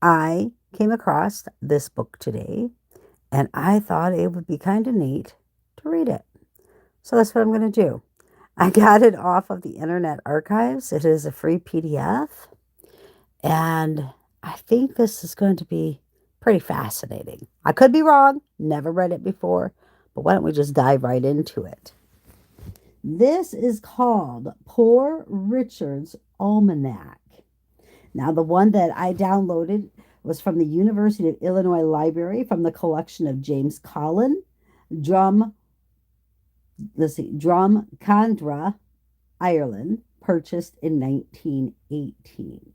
I came across this book today and I thought it would be kind of neat to read it. So that's what I'm going to do. I got it off of the Internet Archives. It is a free PDF. And I think this is going to be pretty fascinating. I could be wrong, never read it before, but why don't we just dive right into it? This is called Poor Richard's Almanack. Now, the one that I downloaded was from the University of Illinois Library from the collection of James Collin, Drum, Drumcondra, Ireland, purchased in 1918.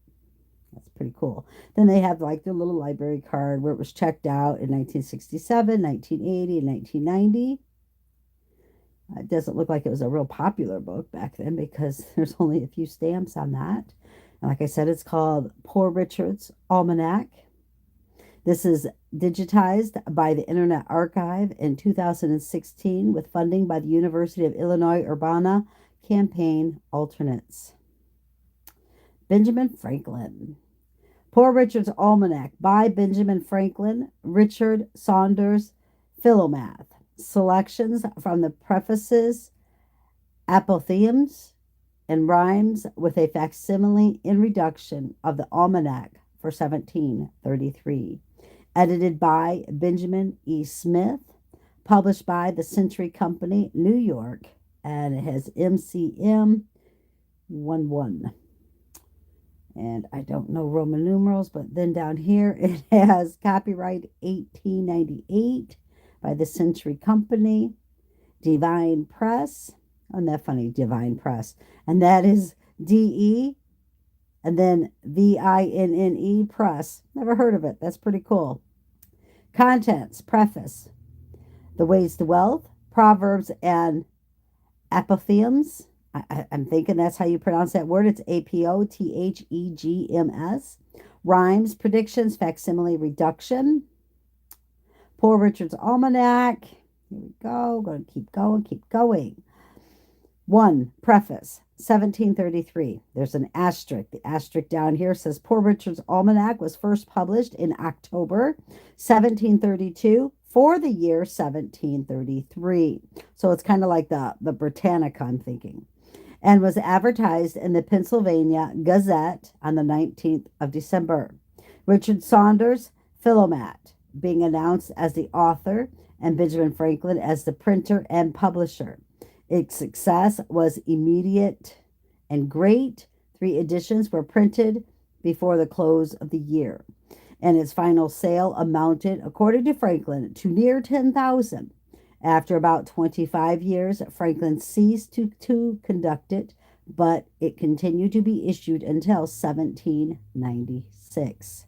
That's pretty cool. Then they have like their little library card where it was checked out in 1967, 1980, and 1990. It doesn't look like it was a real popular book back then because there's only a few stamps on that. And like I said, it's called Poor Richard's Almanack. This is digitized by the Internet Archive in 2016 with funding by the University of Illinois Urbana Campaign Alternates. Benjamin Franklin. Poor Richard's Almanack by Benjamin Franklin, Richard Saunders, Philomath. Selections from the prefaces, apothegms, and rhymes with a facsimile in reduction of the Almanack for 1733. Edited by Benjamin E. Smith, published by the Century Company, New York, and it has MCM 11. And I don't know Roman numerals, but then down here it has copyright 1898 by the Century Company, Divine Press. Isn't that funny? Divine Press. And that is DE and then VINNE Press. Never heard of it. That's pretty cool. Contents, preface, the ways to wealth, proverbs and apothegms. I'm thinking that's how you pronounce that word. It's APOTHEGMS. Rhymes, predictions, facsimile, reduction. Poor Richard's Almanack. Here we go. Going to keep going, keep going. 1. Preface, 1733. There's an asterisk. The asterisk down here says Poor Richard's Almanack was first published in October 1732 for the year 1733. So it's kind of like the Britannica, I'm thinking. And was advertised in the Pennsylvania Gazette on the 19th of December. Richard Saunders, Philomath, being announced as the author, and Benjamin Franklin as the printer and publisher. Its success was immediate and great. 3 editions were printed before the close of the year, and its final sale amounted, according to Franklin, to near 10,000. After about 25 years, Franklin ceased to conduct it, but it continued to be issued until 1796.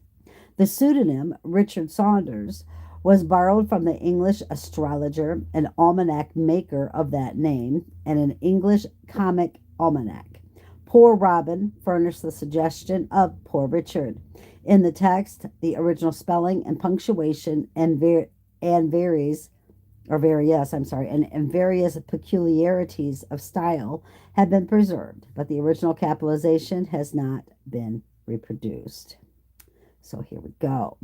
The pseudonym Richard Saunders was borrowed from the English astrologer and almanac maker of that name, and an English comic almanac. Poor Robin furnished the suggestion of Poor Richard. In the text, the original spelling and punctuation and various peculiarities of style have been preserved, but the original capitalization has not been reproduced. So here we go.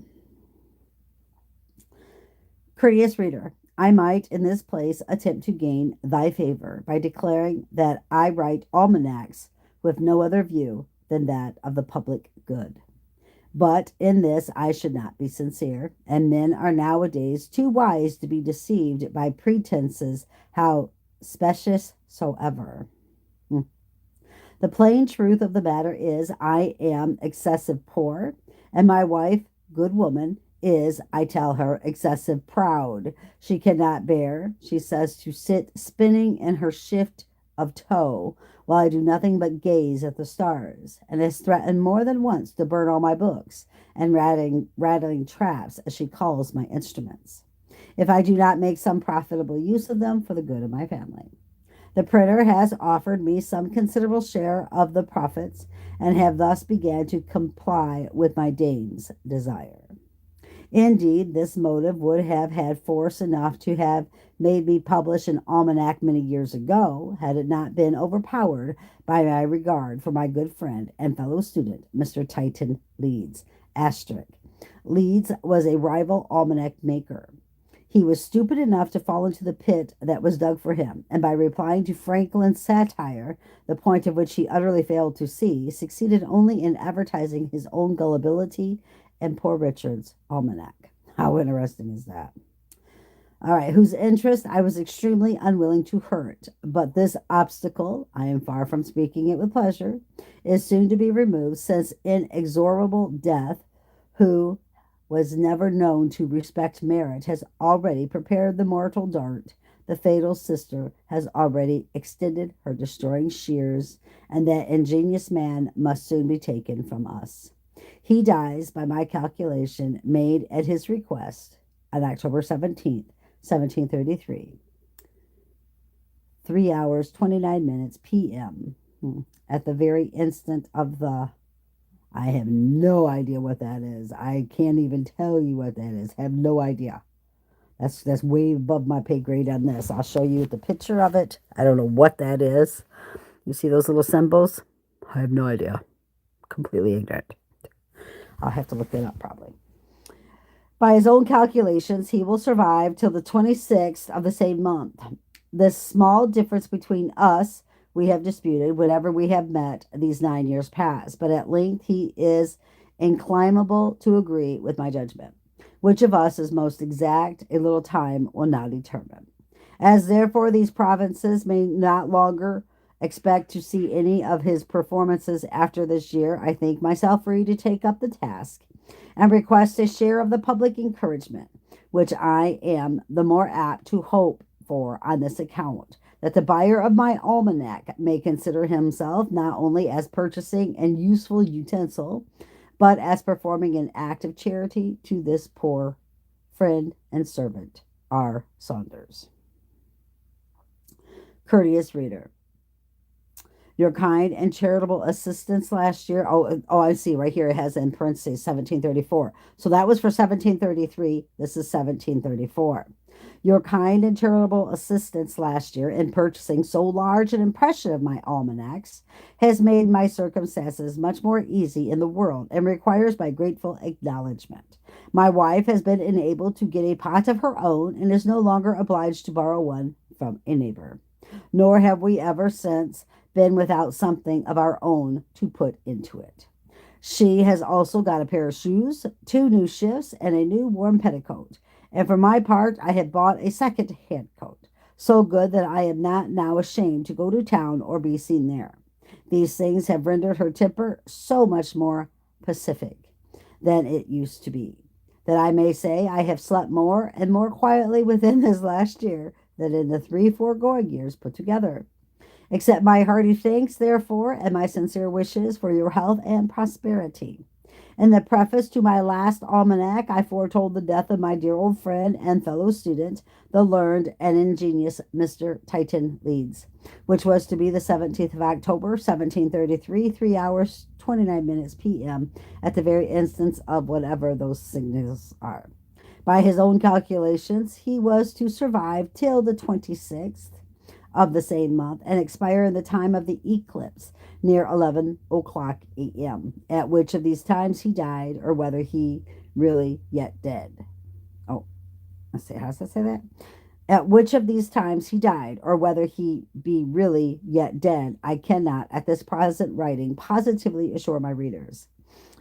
Courteous reader, I might in this place attempt to gain thy favor by declaring that I write almanacs with no other view than that of the public good. But in this I should not be sincere, and men are nowadays too wise to be deceived by pretenses how specious soever. The plain truth of the matter is I am excessive poor, and my wife, good woman, is, I tell her, excessive proud. She cannot bear, she says, to sit spinning in her shift of tow, while I do nothing but gaze at the stars, and has threatened more than once to burn all my books, and rattling traps, as she calls my instruments, if I do not make some profitable use of them for the good of my family. The printer has offered me some considerable share of the profits, and have thus began to comply with my dame's desire. Indeed, this motive would have had force enough to have made me publish an almanac many years ago, had it not been overpowered by my regard for my good friend and fellow student, Mr. Titan Leeds, asterisk, Leeds was a rival almanac maker. He was stupid enough to fall into the pit that was dug for him, and by replying to Franklin's satire, the point of which he utterly failed to see, succeeded only in advertising his own gullibility and Poor Richard's Almanac. How interesting is that? All right, whose interest I was extremely unwilling to hurt. But this obstacle, I am far from speaking it with pleasure, is soon to be removed, since inexorable death, who was never known to respect merit, has already prepared the mortal dart. The fatal sister has already extended her destroying shears, and that ingenious man must soon be taken from us. He dies, by my calculation, made at his request, on October 17th, 1733, 3 hours, 29 minutes p.m. At the very instant of the, I have no idea what that is. I can't even tell you what that is. Have no idea. That's way above my pay grade on this. I'll show you the picture of it. I don't know what that is. You see those little symbols? I have no idea. Completely ignorant. I'll have to look that up probably. By his own calculations, he will survive till the 26th of the same month. This small difference between us we have disputed whenever we have met these 9 years past, but at length he is inclinable to agree with my judgment. Which of us is most exact, a little time will now determine. As therefore these provinces may not longer expect to see any of his performances after this year, I think myself free to take up the task and request a share of the public encouragement, which I am the more apt to hope for on this account, that the buyer of my almanac may consider himself not only as purchasing an useful utensil, but as performing an act of charity to this poor friend and servant, R. Saunders. Courteous reader, your kind and charitable assistance last year. I see right here it has in parentheses 1734. So that was for 1733. This is 1734. Your kind and charitable assistance last year in purchasing so large an impression of my almanacs has made my circumstances much more easy in the world and requires my grateful acknowledgment. My wife has been enabled to get a pot of her own and is no longer obliged to borrow one from a neighbor. Nor have we ever since been without something of our own to put into it. She has also got a pair of shoes, 2 new shifts, and a new warm petticoat. And for my part, I have bought a second-hand coat, so good that I am not now ashamed to go to town or be seen there. These things have rendered her temper so much more pacific than it used to be, that I may say I have slept more and more quietly within this last year than in the 3 foregoing years put together. Accept my hearty thanks, therefore, and my sincere wishes for your health and prosperity. In the preface to my last almanac, I foretold the death of my dear old friend and fellow student, the learned and ingenious Mr. Titan Leeds, which was to be the 17th of October, 1733, 3 hours, 29 minutes p.m., at the very instance of whatever those signals are. By his own calculations, he was to survive till the 26th of the same month and expire in the time of the eclipse near 11 o'clock a.m., at which of these times he died, or whether he really yet dead. Oh, let's see, how does that say that? At which of these times he died, or whether he be really yet dead, I cannot, at this present writing, positively assure my readers.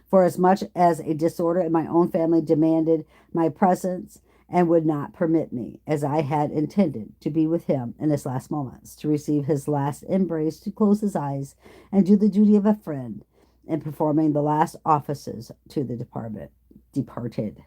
For as much as a disorder in my own family demanded my presence, and would not permit me, as I had intended, to be with him in his last moments, to receive his last embrace, to close his eyes, and do the duty of a friend in performing the last offices to the departed.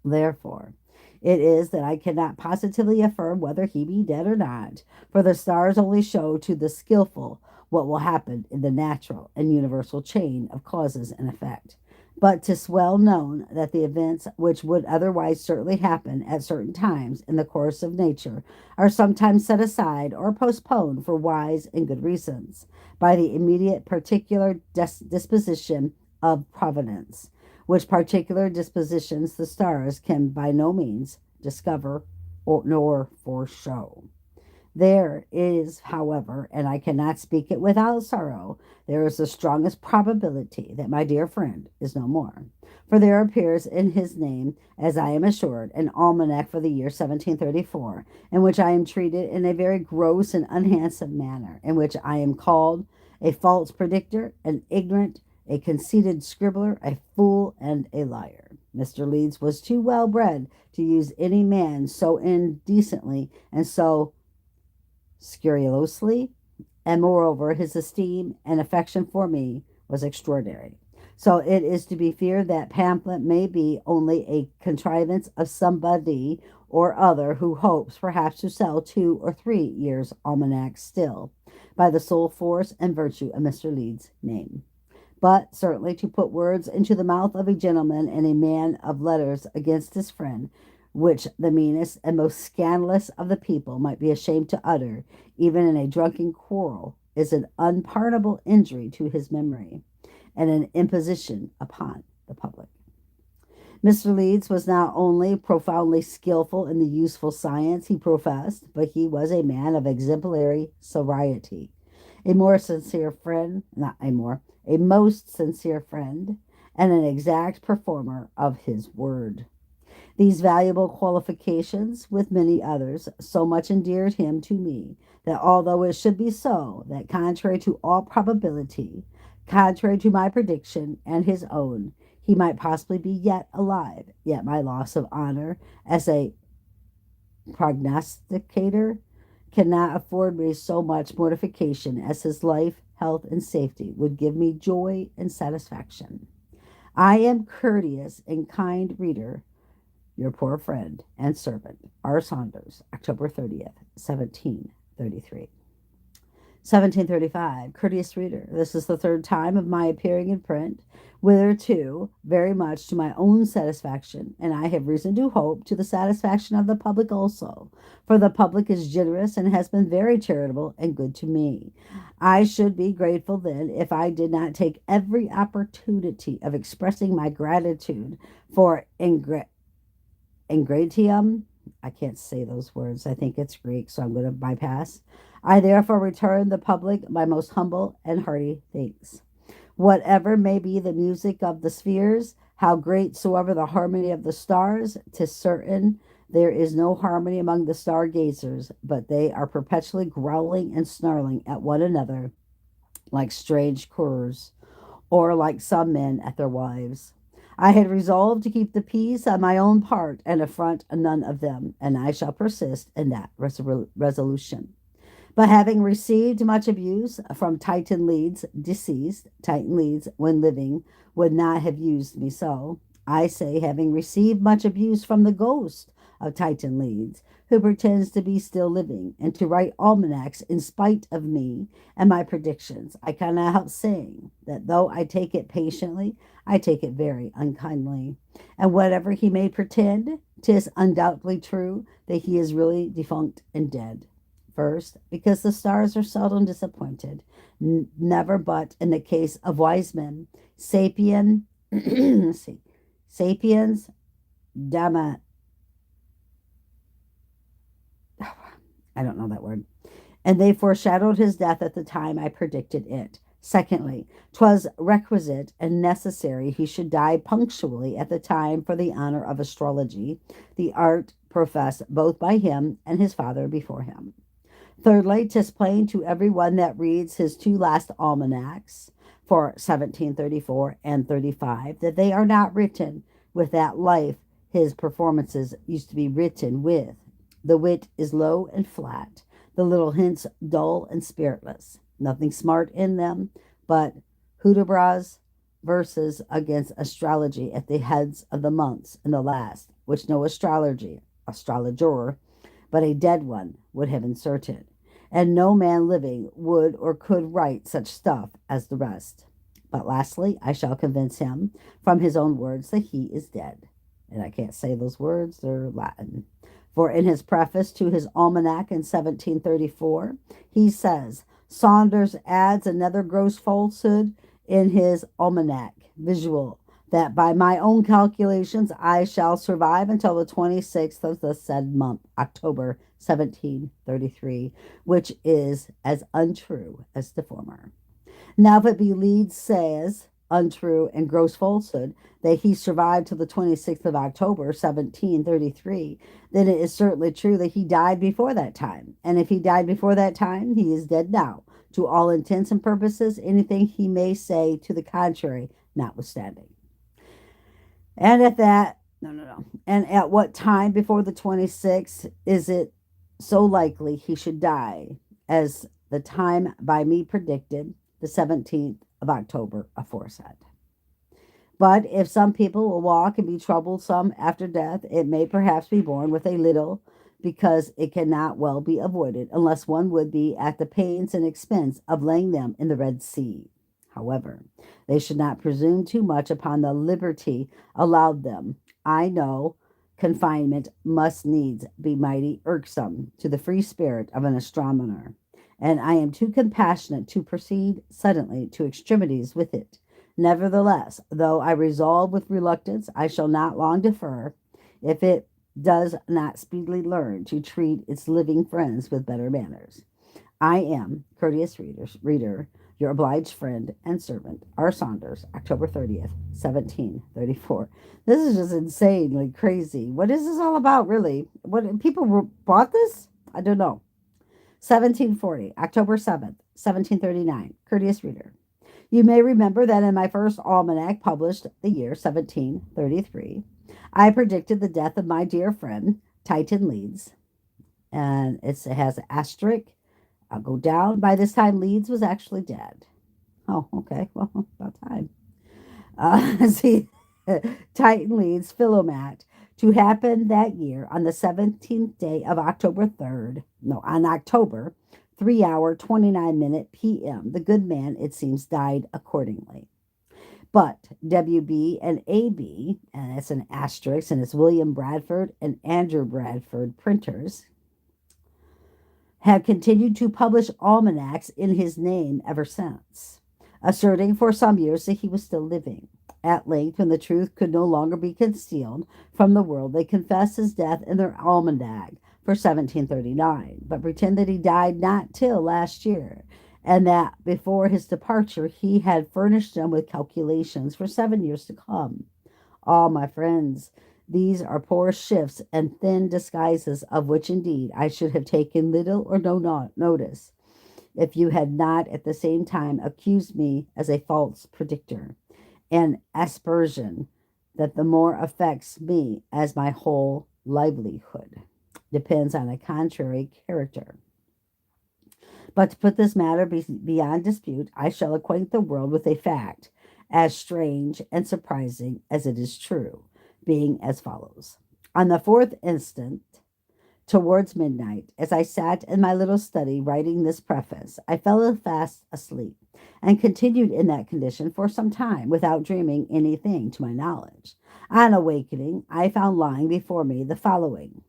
Therefore, it is that I cannot positively affirm whether he be dead or not, for the stars only show to the skillful what will happen in the natural and universal chain of causes and effect. But 'tis well known that the events which would otherwise certainly happen at certain times in the course of nature are sometimes set aside or postponed for wise and good reasons by the immediate particular disposition of Providence, which particular dispositions the stars can by no means discover nor foreshow. There is, however, and I cannot speak it without sorrow, there is the strongest probability that my dear friend is no more. For there appears in his name, as I am assured, an almanac for the year 1734, in which I am treated in a very gross and unhandsome manner, in which I am called a false predictor, an ignorant, a conceited scribbler, a fool, and a liar. Mr. Leeds was too well bred to use any man so indecently and so scurrilously, and moreover, his esteem and affection for me was extraordinary. So it is to be feared that pamphlet may be only a contrivance of somebody or other who hopes perhaps to sell 2 or 3 years' almanacs still, by the sole force and virtue of Mr. Leeds' name. But certainly to put words into the mouth of a gentleman and a man of letters against his friend, which the meanest and most scandalous of the people might be ashamed to utter, even in a drunken quarrel, is an unpardonable injury to his memory, and an imposition upon the public. Mr. Leeds was not only profoundly skillful in the useful science he professed, but he was a man of exemplary sobriety, a more sincere friend, not a more, a most sincere friend, and an exact performer of his word. These valuable qualifications, with many others, so much endeared him to me, that although it should be so, that contrary to all probability, contrary to my prediction and his own, he might possibly be yet alive, yet my loss of honor as a prognosticator cannot afford me so much mortification as his life, health, and safety would give me joy and satisfaction. I am courteous and kind reader, your poor friend and servant, R. Saunders, October 30th, 1733. 1735. Courteous reader, this is the third time of my appearing in print, whitherto very much to my own satisfaction, and I have reason to hope to the satisfaction of the public also, for the public is generous and has been very charitable and good to me. I should be grateful then if I did not take every opportunity of expressing my gratitude for ingratium. I can't say those words. I think it's Greek, so I'm going to bypass. I therefore return the public my most humble and hearty thanks. Whatever may be the music of the spheres, how great soever the harmony of the stars, 'tis certain there is no harmony among the stargazers, but they are perpetually growling and snarling at one another like strange curs, or like some men at their wives. I had resolved to keep the peace on my own part and affront none of them, and I shall persist in that resolution. But having received much abuse from Titan Leeds, deceased, Titan Leeds, when living, would not have used me so. I say, having received much abuse from the ghost of Titan Leeds, who pretends to be still living, and to write almanacs in spite of me and my predictions, I cannot help saying that though I take it patiently, I take it very unkindly. And whatever he may pretend, 'tis undoubtedly true that he is really defunct and dead. First, because the stars are seldom disappointed, never but in the case of wise men, sapiens dama, I don't know that word, and they foreshadowed his death at the time I predicted it. Secondly, 'twas requisite and necessary he should die punctually at the time for the honor of astrology, the art professed both by him and his father before him. Thirdly, 'tis plain to every one that reads his two last almanacs for 1734 and 35 that they are not written with that life his performances used to be written with. The wit is low and flat, the little hints dull and spiritless. Nothing smart in them, but Hudibras verses against astrology at the heads of the months in the last, which no astrologer, but a dead one would have inserted, and no man living would or could write such stuff as the rest. But lastly, I shall convince him from his own words that he is dead. And I can't say those words, they're Latin. For in his preface to his almanac in 1734, he says, Saunders adds another gross falsehood in his almanac, visual, that by my own calculations I shall survive until the 26th of the said month, October 1733, which is as untrue as the former. Now, if it be Leeds says untrue and gross falsehood that he survived till the 26th of October, 1733, then it is certainly true that he died before that time. And if he died before that time, he is dead now. To all intents and purposes, anything he may say to the contrary, notwithstanding. And at that, no, no, no. And at what time before the 26th is it so likely he should die as the time by me predicted, the 17th of October aforesaid? But if some people will walk and be troublesome after death, it may perhaps be borne with a little, because it cannot well be avoided, unless one would be at the pains and expense of laying them in the Red Sea. However, they should not presume too much upon the liberty allowed them. I know confinement must needs be mighty irksome to the free spirit of an astronomer, and I am too compassionate to proceed suddenly to extremities with it. Nevertheless, though I resolve with reluctance, I shall not long defer, if it does not speedily learn to treat its living friends with better manners. I am, courteous reader, your obliged friend and servant, R. Saunders, October 30th, 1734. This is just insanely crazy. What is this all about, really? What people bought this? I don't know. 1740, October 7th, 1739. Courteous reader. You may remember that in my first almanac, published the year 1733, I predicted the death of my dear friend, Titan Leeds. And it has an asterisk. I'll go down. By this time, Leeds was actually dead. Oh, okay. Well, about time. See, Titan Leeds Philomat to happen that year on the 17th day of October 3rd. No, on October, 3 hour, 29 minute p.m. The good man, it seems, died accordingly. But WB and AB, and it's an asterisk, and it's William Bradford and Andrew Bradford printers, have continued to publish almanacs in his name ever since, asserting for some years that he was still living. At length, when the truth could no longer be concealed from the world, they confessed his death in their almanac for 1739, but pretend that he died not till last year, and that before his departure he had furnished them with calculations for 7 years to come. Ah, my friends, these are poor shifts and thin disguises, of which indeed I should have taken little or no notice, if you had not at the same time accused me as a false predictor, an aspersion that the more affects me, as my whole livelihood depends on a contrary character. But to put this matter beyond dispute, I shall acquaint the world with a fact as strange and surprising as it is true, being as follows. On the 4th instant, towards midnight, as I sat in my little study writing this preface, I fell fast asleep, and continued in that condition for some time without dreaming anything to my knowledge. On awakening, I found lying before me the following: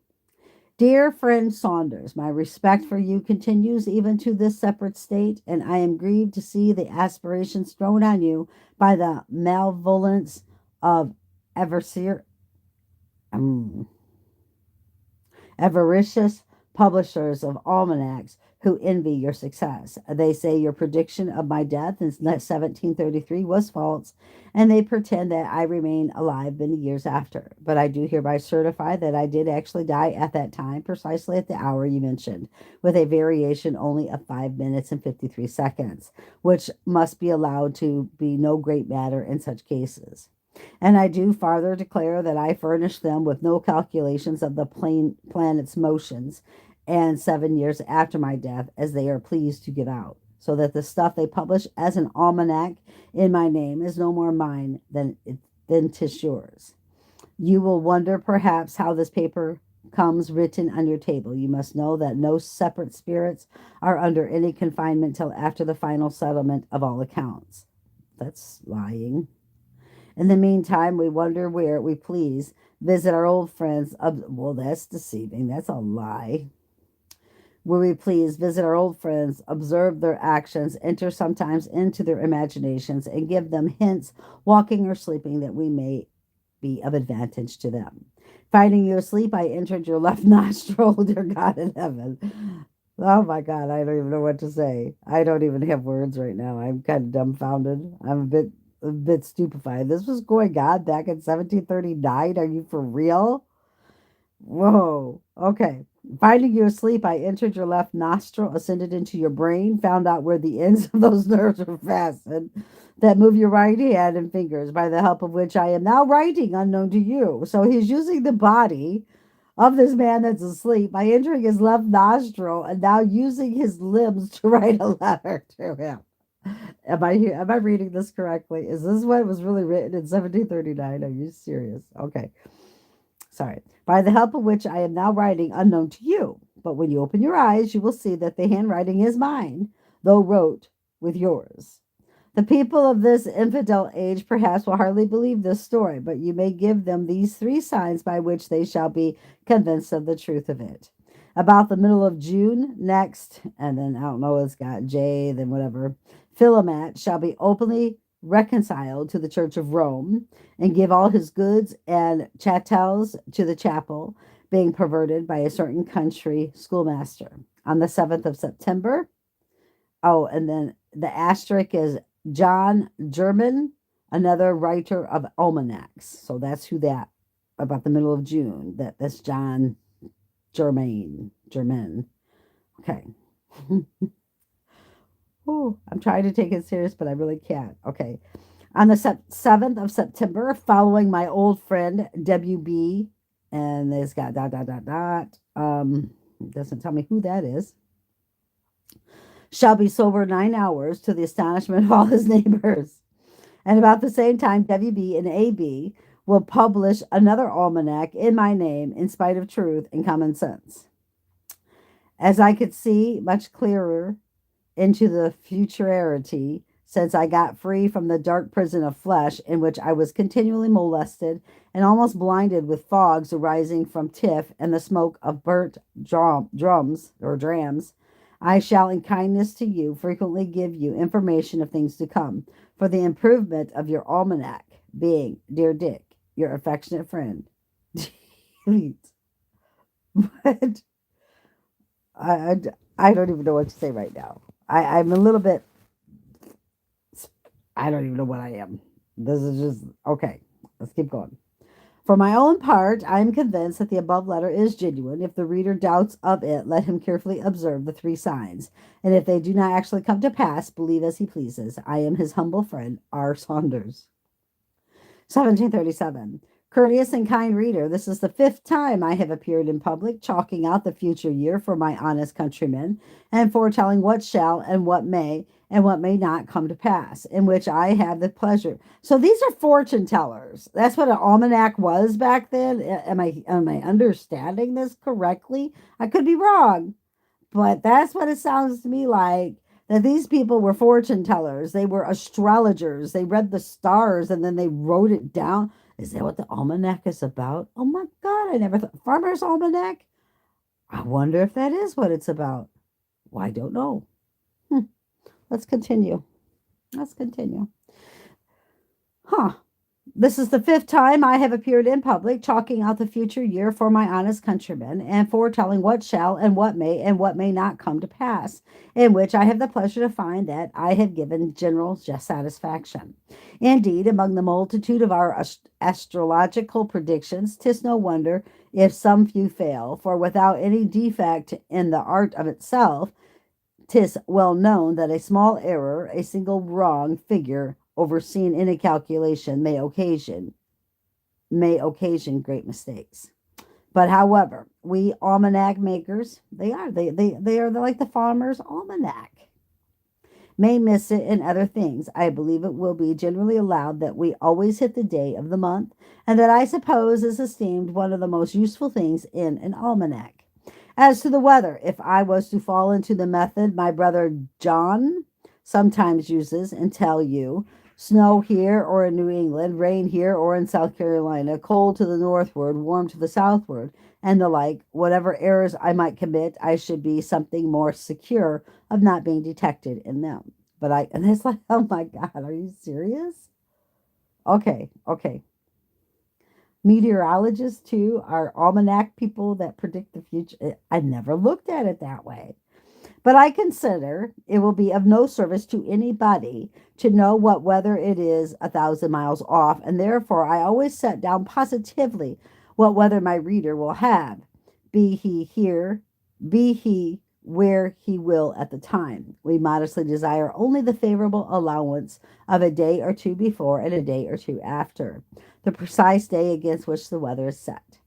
Dear friend Saunders, my respect for you continues even to this separate state, and I am grieved to see the aspirations thrown on you by the malevolence of adversar- um, avaricious publishers of almanacs who envy your success. They say your prediction of my death in 1733 was false, and they pretend that I remain alive many years after. But I do hereby certify that I did actually die at that time, precisely at the hour you mentioned, with a variation only of 5 minutes and 53 seconds, which must be allowed to be no great matter in such cases. And I do farther declare that I furnished them with no calculations of the planet's motions, and 7 years after my death, as they are pleased to give out, so that the stuff they publish as an almanac in my name is no more mine than 'tis yours. You will wonder, perhaps, how this paper comes written on your table. You must know that no separate spirits are under any confinement till after the final settlement of all accounts. That's lying. In the meantime, we wander where we please, visit our old friends. Well, that's deceiving. That's a lie. Will we please visit our old friends, observe their actions, enter sometimes into their imaginations, and give them hints, walking or sleeping, that we may be of advantage to them. Finding you asleep, I entered your left nostril, dear God in heaven. Oh my God, I don't even know what to say. I don't even have words right now. I'm kind of dumbfounded. I'm a bit stupefied. This was going on back in 1739. Are you for real? Whoa. Okay. Finding you asleep, I entered your left nostril, ascended into your brain, found out where the ends of those nerves were fastened that move your right hand and fingers, by the help of which I am now writing unknown to you. So he's using the body of this man that's asleep by entering his left nostril and now using his limbs to write a letter to him. Am I reading this correctly? Is this what was really written in 1739? Are you serious? Okay. Sorry. By the help of which I am now writing unknown to you. But when you open your eyes, you will see that the handwriting is mine, though wrote with yours. The people of this infidel age perhaps will hardly believe this story, but you may give them these three signs by which they shall be convinced of the truth of it. About the middle of June next, and then I don't know, it's got J, then whatever, Philomat shall be openly reconciled to the Church of Rome and give all his goods and chattels to the chapel, being perverted by a certain country schoolmaster. On the 7th of September, oh, and then the asterisk is John German, another writer of almanacs. So that's who that, about the middle of June, that's John German. Okay. Oh, I'm trying to take it serious, but I really can't. Okay. On the 7th of September, following my old friend WB, and it's got dot, dot, dot, dot. Doesn't tell me who that is. Shall be sober 9 hours to the astonishment of all his neighbors. And about the same time, WB and AB will publish another almanac in my name, in spite of truth and common sense. As I could see much clearer into the futurity, since I got free from the dark prison of flesh in which I was continually molested and almost blinded with fogs arising from tiff and the smoke of burnt drums or drams, I shall, in kindness to you, frequently give you information of things to come, for the improvement of your almanac, being, dear Dick, your affectionate friend. But I, I don't even know what to say right now. I'm a little bit, I don't even know what I am. This is just, okay, let's keep going. For my own part, I am convinced that the above letter is genuine. If the reader doubts of it, let him carefully observe the three signs. And if they do not actually come to pass, believe as he pleases. I am his humble friend, R. Saunders. 1737. Courteous and kind reader, this is the fifth time I have appeared in public, chalking out the future year for my honest countrymen, and foretelling what shall and what may not come to pass, in which I have the pleasure. So these are fortune tellers. That's what an almanac was back then. Am I understanding this correctly? I could be wrong, but that's what it sounds to me like. That these people were fortune tellers. They were astrologers. They read the stars and then they wrote it down. Is that what the almanac is about? Oh my God, I never thought. Farmer's Almanac? I wonder if that is what it's about. Well, I don't know. Let's continue. Let's continue. Huh. This is the fifth time I have appeared in public, chalking out the future year for my honest countrymen, and foretelling what shall and what may not come to pass, in which I have the pleasure to find that I have given general satisfaction. Indeed, among the multitude of our astrological predictions, 'tis no wonder if some few fail, for without any defect in the art of itself, 'tis well known that a small error, a single wrong figure, overseen in a calculation, may occasion great mistakes. But however, we almanac makers, they are like the farmer's almanac, may miss it in other things. I believe it will be generally allowed that we always hit the day of the month, and that I suppose is esteemed one of the most useful things in an almanac. As to the weather, if I was to fall into the method my brother John sometimes uses and tell you, Snow here or in New England, rain here or in South Carolina, cold to the northward, warm to the southward, and the like. Whatever errors I might commit, I should be something more secure of not being detected in them. And it's like, oh my God, are you serious? Okay, okay. Meteorologists, too, are almanac people that predict the future. I never looked at it that way. But I consider it will be of no service to anybody to know what weather it is 1,000 miles off, and therefore I always set down positively what weather my reader will have, be he here, be he where he will at the time. We modestly desire only the favorable allowance of a day or two before and a day or two after, the precise day against which the weather is set.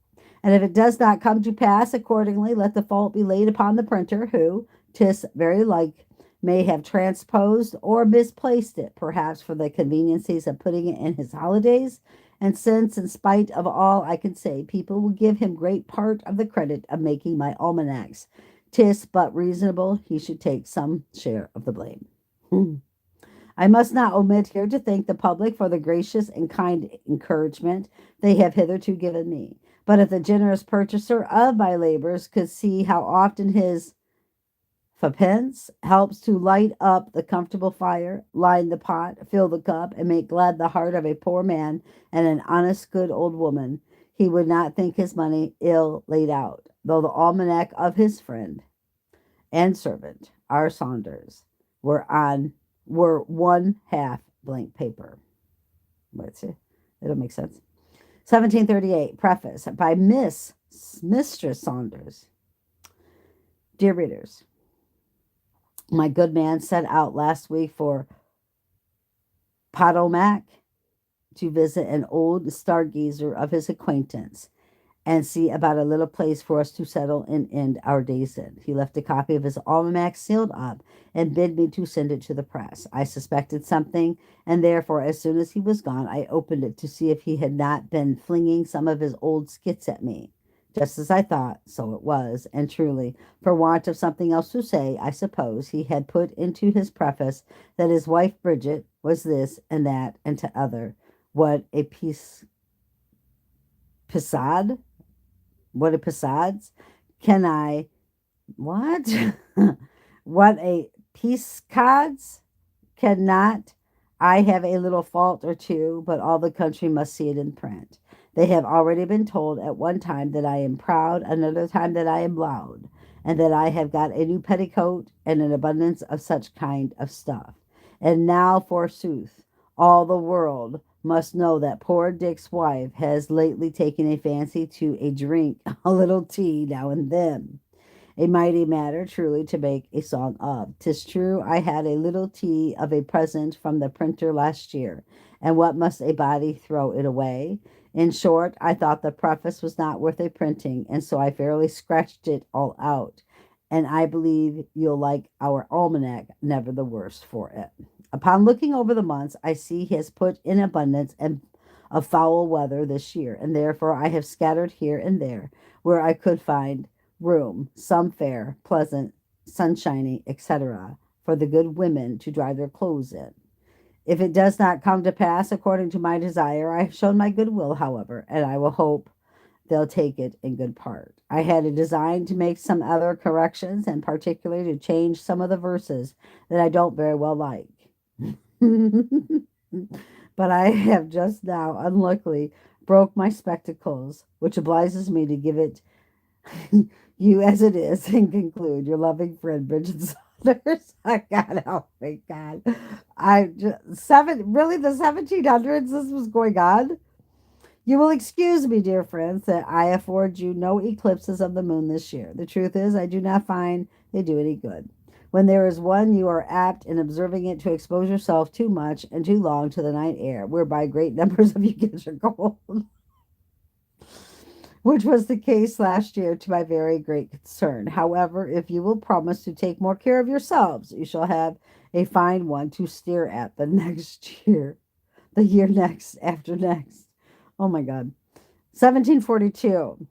And if it does not come to pass accordingly, let the fault be laid upon the printer, who, 'tis very like, may have transposed or misplaced it, perhaps for the conveniencies of putting it in his holidays. And since, in spite of all I can say, people will give him great part of the credit of making my almanacs, 'tis but reasonable he should take some share of the blame. I must not omit here to thank the public for the gracious and kind encouragement they have hitherto given me. But if the generous purchaser of my labors could see how often his Fapence helps to light up the comfortable fire, line the pot, fill the cup, and make glad the heart of a poor man and an honest, good old woman, he would not think his money ill laid out, though the almanac of his friend and servant, our Saunders, were one half blank paper. Let's see. It'll make sense. 1738, preface by Mistress Saunders. Dear readers, my good man set out last week for Potomac to visit an old stargazer of his acquaintance and see about a little place for us to settle and end our days in. He left a copy of his almanac sealed up and bid me to send it to the press. I suspected something, and therefore, as soon as he was gone, I opened it to see if he had not been flinging some of his old skits at me. Just as I thought, so it was, and truly, for want of something else to say, I suppose he had put into his preface that his wife Bridget was this and that and to other. What a piece, pisade? What a pisades? Can I, what? What a piscades? Cannot I have a little fault or two, but all the country must see it in print. They have already been told at one time that I am proud, another time that I am loud, and that I have got a new petticoat and an abundance of such kind of stuff. And now, forsooth, all the world must know that poor Dick's wife has lately taken a fancy to a drink, a little tea now and then. A mighty matter, truly, to make a song of. 'Tis true, I had a little tea of a present from the printer last year, and what must a body throw it away? In short, I thought the preface was not worth a printing, and so I fairly scratched it all out. And I believe you'll like our almanac never the worse for it. Upon looking over the months, I see he has put in abundance and of foul weather this year, and therefore I have scattered here and there, where I could find room, some fair, pleasant, sunshiny, etc., for the good women to dry their clothes in. If it does not come to pass according to my desire, I have shown my goodwill, however, and I will hope they'll take it in good part. I had a design to make some other corrections, and particularly to change some of the verses that I don't very well like. But I have just now, unluckily, broke my spectacles, which obliges me to give it you as it is and conclude your loving friend Bridget Saunders. I God, oh my God. Really the 1700s this was going on. You will excuse me, dear friends, that I afford you no eclipses of the moon this year. The truth is, I do not find they do any good. When there is one, you are apt in observing it to expose yourself too much and too long to the night air, whereby great numbers of you get your cold, which was the case last year to my very great concern. However, if you will promise to take more care of yourselves, you shall have a fine one to stare at the next year, the year next after next. Oh my God. 1742.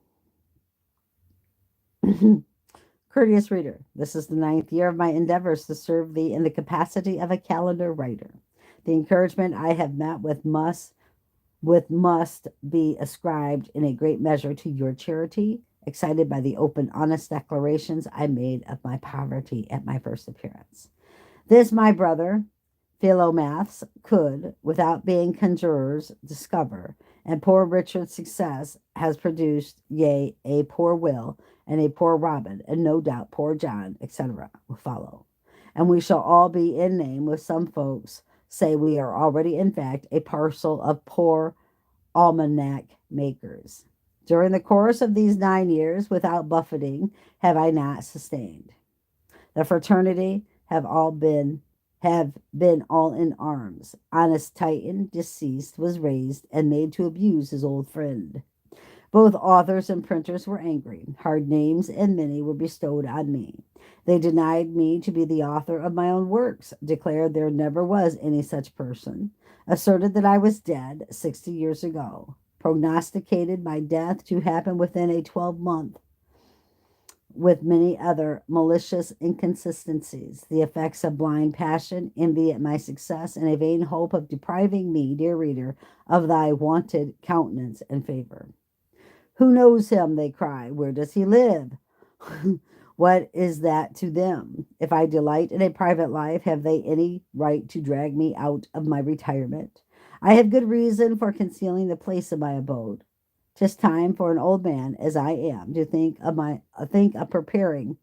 Courteous reader, this is the 9th year of my endeavors to serve thee in the capacity of a calendar writer. The encouragement I have met must be ascribed in a great measure to your charity, excited by the open, honest declarations I made of my poverty at my first appearance. This my brother, Philomaths, could, without being conjurers, discover, and poor Richard's success has produced, yea, a poor Will, and a poor Robin, and no doubt poor John, etc., will follow. And we shall all be in name with some folks say we are already, in fact, a parcel of poor almanac makers. During the course of these 9 years, without buffeting, have I not sustained. The fraternity have been all in arms. Honest Titan, deceased, was raised and made to abuse his old friend. Both authors and printers were angry. Hard names and many were bestowed on me. They denied me to be the author of my own works, declared there never was any such person, asserted that I was dead 60 years ago, prognosticated my death to happen within a 12-month, with many other malicious inconsistencies, the effects of blind passion, envy at my success, and a vain hope of depriving me, dear reader, of thy wonted countenance and favor. Who knows him? They cry. Where does he live? What is that to them? If I delight in a private life, have they any right to drag me out of my retirement? I have good reason for concealing the place of my abode. 'Tis time for an old man, as I am, to think of preparing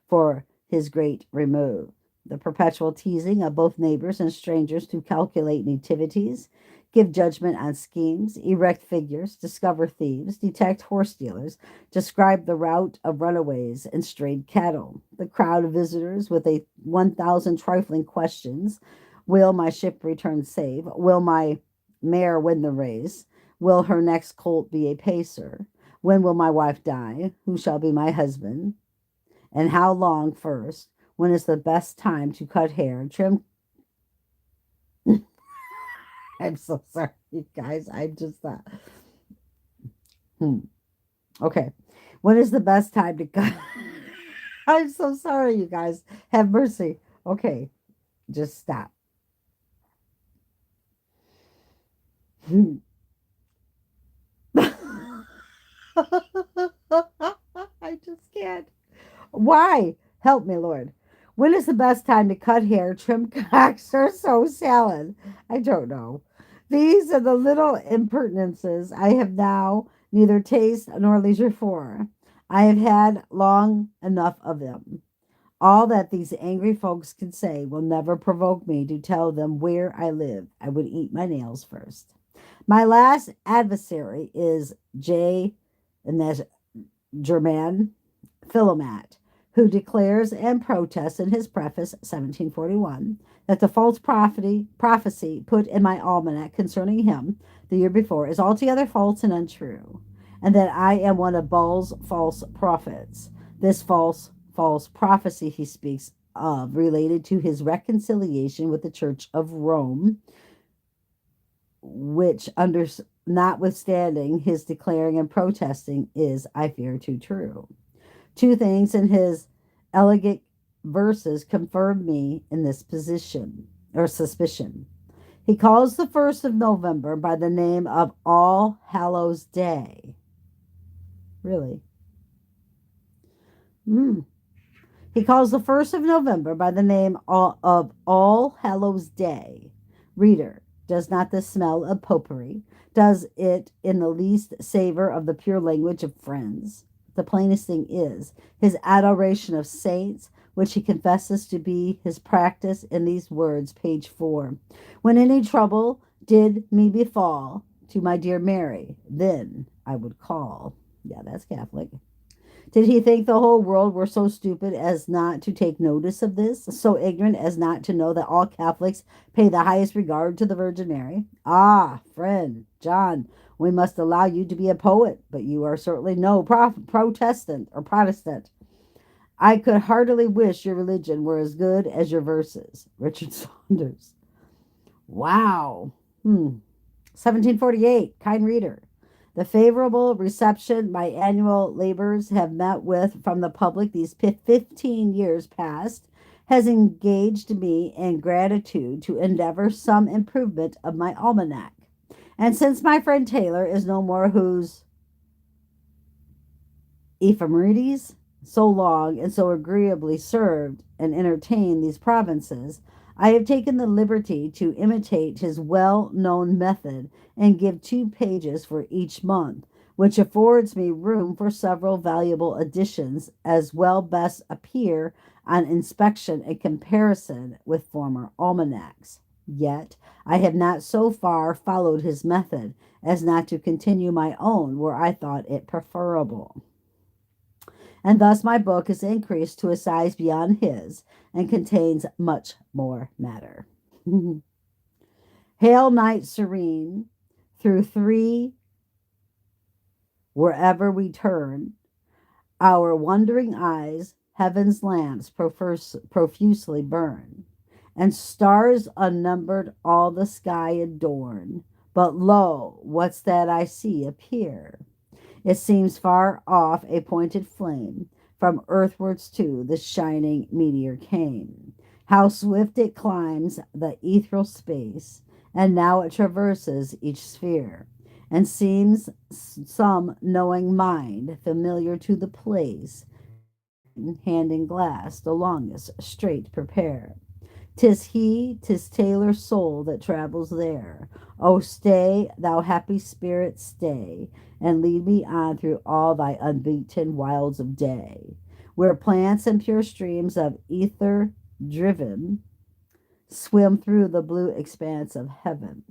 for his great remove. The perpetual teasing of both neighbors and strangers to calculate nativities, give judgment on schemes, erect figures, discover thieves, detect horse dealers, describe the route of runaways and strayed cattle, the crowd of visitors with 1,000 trifling questions. Will my ship return safe? Will my mare win the race? Will her next colt be a pacer? When will my wife die? Who shall be my husband? And how long first? When is the best time to cut hair, trim? I'm so sorry, you guys. I just thought. Hmm. Okay. When is the best time to cut? I'm so sorry, you guys. Have mercy. Okay. Just stop. I just can't. Why? Help me, Lord. When is the best time to cut hair, trim cocks, or sow salad? I don't know. These are the little impertinences I have now neither taste nor leisure for. I have had long enough of them. All that these angry folks can say will never provoke me to tell them where I live. I would eat my nails first. My last adversary is J. and that's German Philomat, who declares and protests in his preface, 1741, that the false prophecy put in my almanac concerning him the year before is altogether false and untrue, and that I am one of Baal's false prophets. This false prophecy he speaks of related to his reconciliation with the Church of Rome, which notwithstanding his declaring and protesting is, I fear, too true. Two things in his elegant verses confirm me in this position or suspicion. He calls the 1st of November by the name of All Hallows Day. Really? He calls the 1st of November by the name of All Hallows Day. Reader, does not this smell of popery? Does it in the least savor of the pure language of friends? The plainest thing is his adoration of saints, which he confesses to be his practice in these words, page 4. When any trouble did me befall, to my dear Mary, then I would call. Yeah, that's Catholic. Did he think the whole world were so stupid as not to take notice of this, so ignorant as not to know that all Catholics pay the highest regard to the Virgin Mary? Ah, friend John, we must allow you to be a poet, but you are certainly no Protestant or Protestant. I could heartily wish your religion were as good as your verses. Richard Saunders. Wow. 1748, kind reader. The favorable reception my annual labors have met with from the public these 15 years past has engaged me in gratitude to endeavor some improvement of my almanac. And since my friend Taylor is no more, whose ephemerides so long and so agreeably served and entertained these provinces, I have taken the liberty to imitate his well known method and give 2 pages for each month, which affords me room for several valuable additions, as well best appear on inspection and comparison with former almanacs. Yet I have not so far followed his method as not to continue my own where I thought it preferable, and thus my book is increased to a size beyond his and contains much more matter. Hail night serene, through three, wherever we turn, our wondering eyes heaven's lamps profusely burn, and stars unnumbered all the sky adorn. But lo, what's that I see appear? It seems far off a pointed flame. From earthwards to the shining meteor came. How swift it climbs the ethereal space, and now it traverses each sphere, and seems some knowing mind familiar to the place, hand in glass, the longest straight prepare. 'Tis Taylor's soul that travels there. Oh, stay, thou happy spirit, stay, and lead me on through all thy unbeaten wilds of day, where plants and pure streams of ether driven swim through the blue expanse of heaven.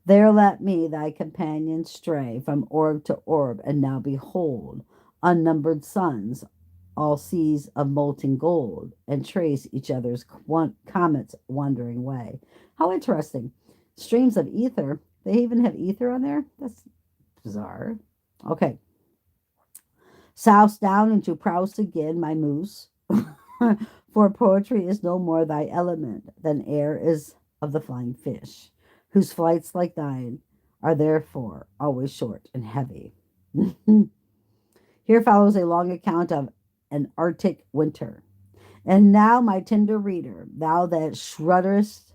There let me, thy companion, stray from orb to orb, and now behold unnumbered suns, all seas of molten gold, and trace each other's comets' wandering way. How interesting. Streams of ether. They even have ether on there? That's bizarre. Okay. Souse down into prouse again, my moose. For poetry is no more thy element than air is of the flying fish, whose flights like thine are therefore always short and heavy. Here follows a long account of an Arctic winter. And now, my tender reader, thou that shudderest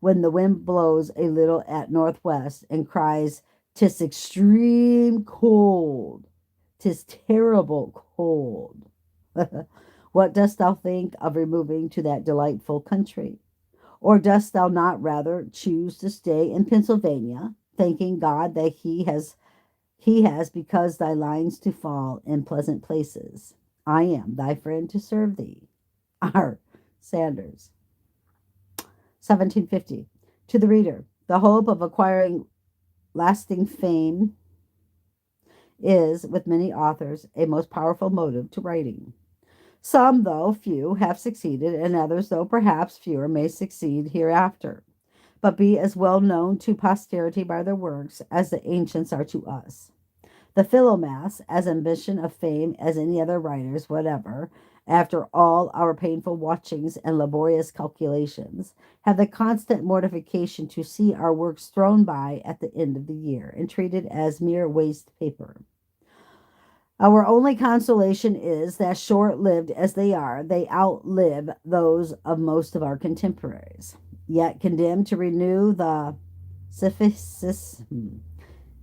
when the wind blows a little at northwest and cries, "'Tis extreme cold, 'tis terrible cold." What dost thou think of removing to that delightful country? Or dost thou not rather choose to stay in Pennsylvania, thanking God that he has because thy lines to fall in pleasant places? I am thy friend to serve thee. R. Sanders. 1750. To the reader, the hope of acquiring lasting fame is, with many authors, a most powerful motive to writing. Some, though few, have succeeded, and others, though perhaps fewer, may succeed hereafter, but be as well known to posterity by their works as the ancients are to us. The Philomaths, as ambition of fame as any other writers whatever, after all our painful watchings and laborious calculations, have the constant mortification to see our works thrown by at the end of the year, and treated as mere waste paper. Our only consolation is that, short-lived as they are, they outlive those of most of our contemporaries. Yet, condemned to renew the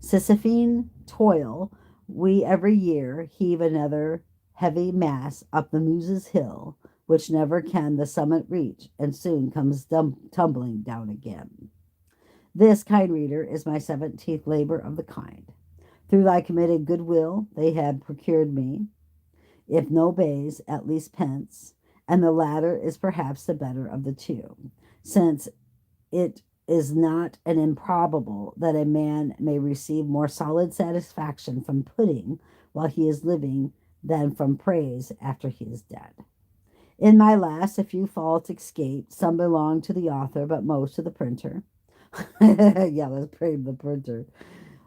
Sisyphine toil, we every year heave another heavy mass up the Muses' hill, which never can the summit reach, and soon comes tumbling down again. This, kind reader, is my 17th labor of the kind. Through thy committed goodwill, they have procured me, if no bays, at least pence, and the latter is perhaps the better of the two, since it is not an improbable that a man may receive more solid satisfaction from pudding while he is living than from praise after he is dead. In my last, a few faults escaped. Some belong to the author, but most to the printer. Yeah, let's praise the printer.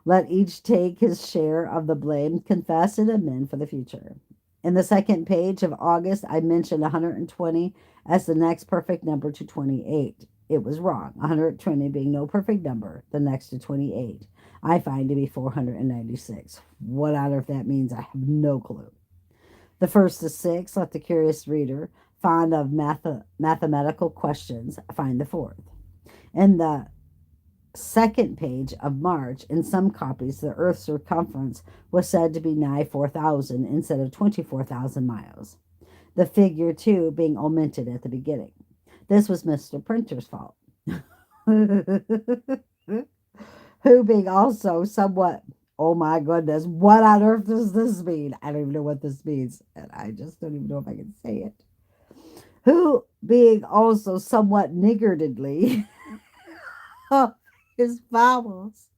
Let each take his share of the blame, confess and amend for the future. In the second page of August, I mentioned 120 as the next perfect number to 28. It was wrong. 120 being no perfect number, the next to 28, I find to be 496. What on earth that means, I have no clue. The first of six, let the curious reader, fond of mathematical questions, find the fourth. In the second page of March, in some copies, the Earth's circumference was said to be nigh 4,000 instead of 24,000 miles, the figure 2 being omitted at the beginning. This was Mr. Printer's fault, who being also somewhat, oh my goodness, what on earth does this mean? I don't even know what this means, and I just don't even know if I can say it. Who being also somewhat niggardly of his vowels,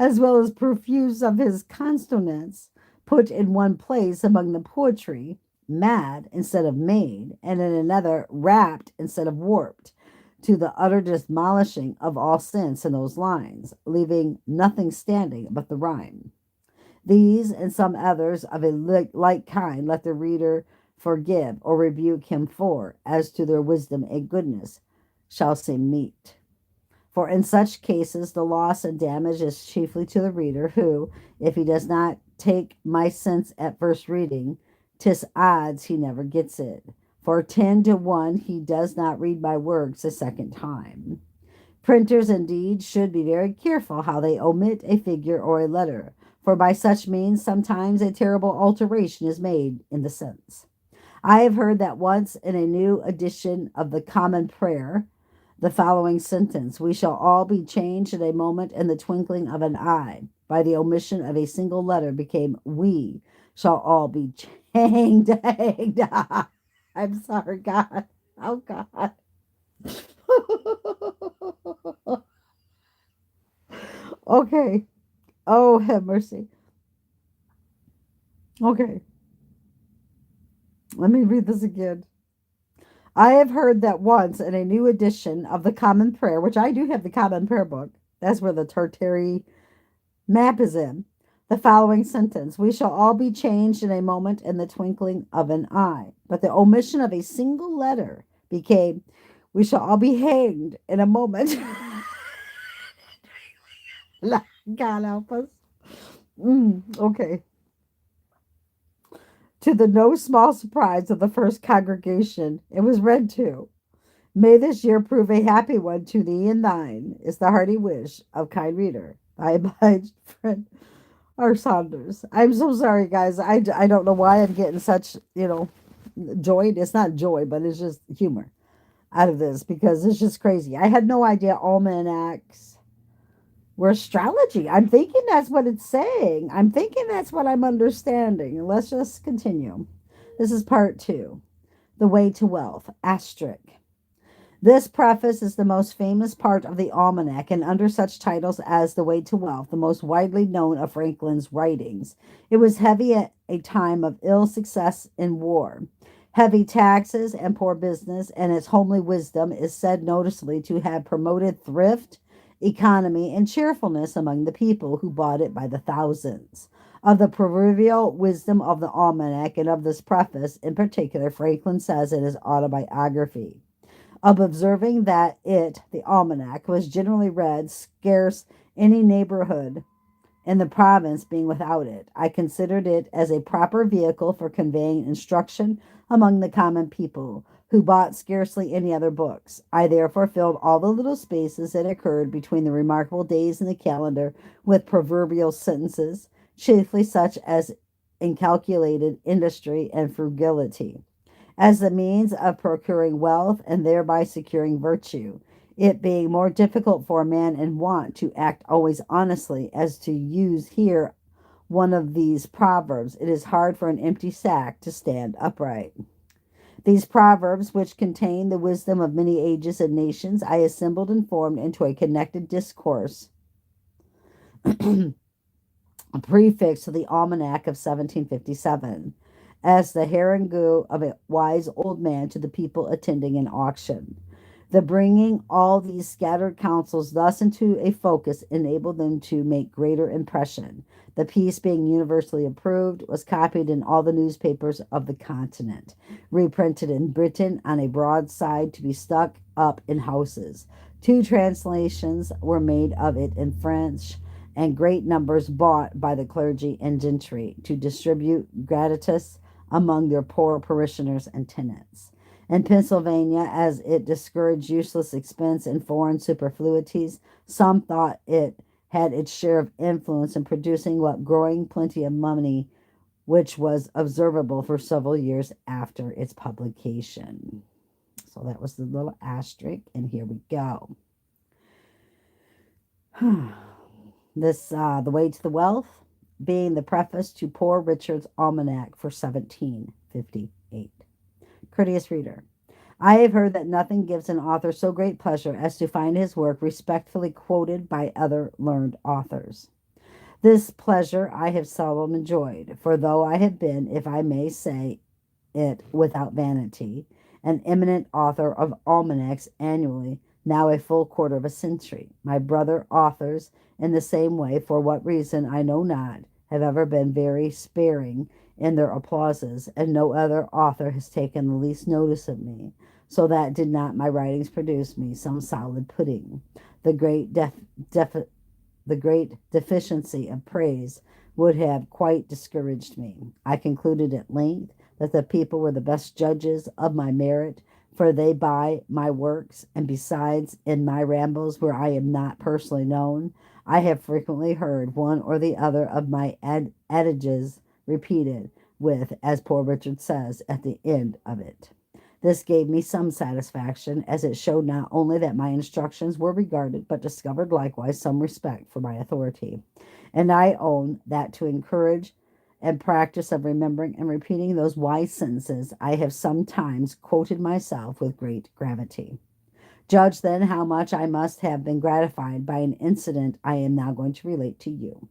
as well as profuse of his consonants, put in one place among the poetry mad instead of made, and in another wrapped instead of warped, to the utter demolishing of all sense in those lines, leaving nothing standing but the rhyme. These and some others of a like kind let the reader forgive or rebuke him for, as to their wisdom and goodness shall seem meet. For in such cases the loss and damage is chiefly to the reader, who, if he does not take my sense at first reading, 'tis odds he never gets it. For 10 to 1 he does not read my works a second time. Printers, indeed, should be very careful how they omit a figure or a letter, for by such means sometimes a terrible alteration is made in the sense. I have heard that once in a new edition of the Common Prayer, the following sentence, we shall all be changed in a moment in the twinkling of an eye, by the omission of a single letter became we shall all be hanged. I'm sorry, God. Oh, God. Okay. Oh, have mercy. Okay. Let me read this again. I have heard that once in a new edition of the Common Prayer, which I do have the Common Prayer book, that's where the Tartary map is in, the following sentence, we shall all be changed in a moment in the twinkling of an eye. But the omission of a single letter became, we shall all be hanged in a moment. God help us. Okay. To the no small surprise of the first congregation, it was read too. May this year prove a happy one to thee and thine, is the hearty wish of kind reader, thy obliged friend, R. Saunders. I'm so sorry, guys. I don't know why I'm getting such, joy. It's not joy, but it's just humor out of this because it's just crazy. I had no idea almanacs were astrology. I'm thinking that's what it's saying. I'm thinking that's what I'm understanding. Let's just continue. This is part 2. The Way to Wealth, asterisk. This preface is the most famous part of the Almanack, and under such titles as The Way to Wealth, the most widely known of Franklin's writings. It was heavy at a time of ill success in war, heavy taxes, and poor business, and its homely wisdom is said noticeably to have promoted thrift, economy, and cheerfulness among the people who bought it by the thousands. Of the proverbial wisdom of the Almanack and of this preface in particular, Franklin says in his autobiography, of observing that it, the Almanack, was generally read, scarce any neighborhood in the province being without it. I considered it as a proper vehicle for conveying instruction among the common people, who bought scarcely any other books. I therefore filled all the little spaces that occurred between the remarkable days in the calendar with proverbial sentences, chiefly such as inculcated industry and frugality, as the means of procuring wealth and thereby securing virtue, it being more difficult for a man in want to act always honestly, as to use here one of these proverbs, it is hard for an empty sack to stand upright. These proverbs, which contain the wisdom of many ages and nations, I assembled and formed into a connected discourse, a prefix to the Almanac of 1757, as the harangue of a wise old man to the people attending an auction. The bringing all these scattered counsels thus into a focus enabled them to make greater impression. The piece, being universally approved, was copied in all the newspapers of the continent, reprinted in Britain on a broadside to be stuck up in houses. 2 translations were made of it in French, and great numbers bought by the clergy and gentry to distribute gratis among their poor parishioners and tenants. In Pennsylvania, as it discouraged useless expense and foreign superfluities, some thought it had its share of influence in producing what growing plenty of money, which was observable for several years after its publication. So that was the little asterisk, and here we go. The Way to the Wealth, being the preface to Poor Richard's Almanack for 1758. Courteous reader, I have heard that nothing gives an author so great pleasure as to find his work respectfully quoted by other learned authors. This pleasure I have seldom enjoyed, for though I have been, if I may say it without vanity, an eminent author of almanacs annually, now a full quarter of a century, my brother authors, in the same way, for what reason I know not, have ever been very sparing in their applauses, and no other author has taken the least notice of me, so that did not my writings produce me some solid pudding. The great the great deficiency of praise would have quite discouraged me. I concluded at length that the people were the best judges of my merit, for they buy my works, and besides, in my rambles where I am not personally known, I have frequently heard one or the other of my adages repeated, with, as poor Richard says, at the end of it. This gave me some satisfaction, as it showed not only that my instructions were regarded, but discovered likewise some respect for my authority. And I own that to encourage and practice of remembering and repeating those wise sentences, I have sometimes quoted myself with great gravity. Judge then how much I must have been gratified by an incident I am now going to relate to you.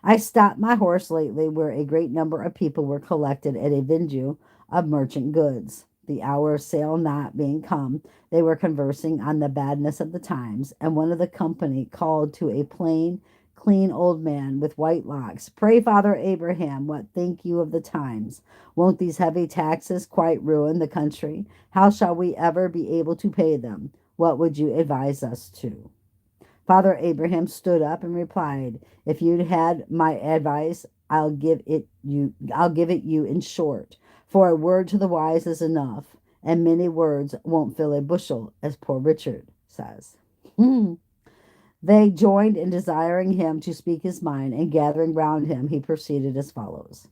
I stopped my horse lately where a great number of people were collected at a venue of merchant goods. The hour of sale not being come, they were conversing on the badness of the times, and one of the company called to a plain, clean old man with white locks, Pray, Father Abraham, what think you of the times? Won't these heavy taxes quite ruin the country? How shall we ever be able to pay them? What would you advise us to? Father Abraham stood up and replied, If you'd had my advice, I'll give it you in short, for a word to the wise is enough, and many words won't fill a bushel, as poor Richard says. They joined in desiring him to speak his mind, and gathering round him, he proceeded as follows.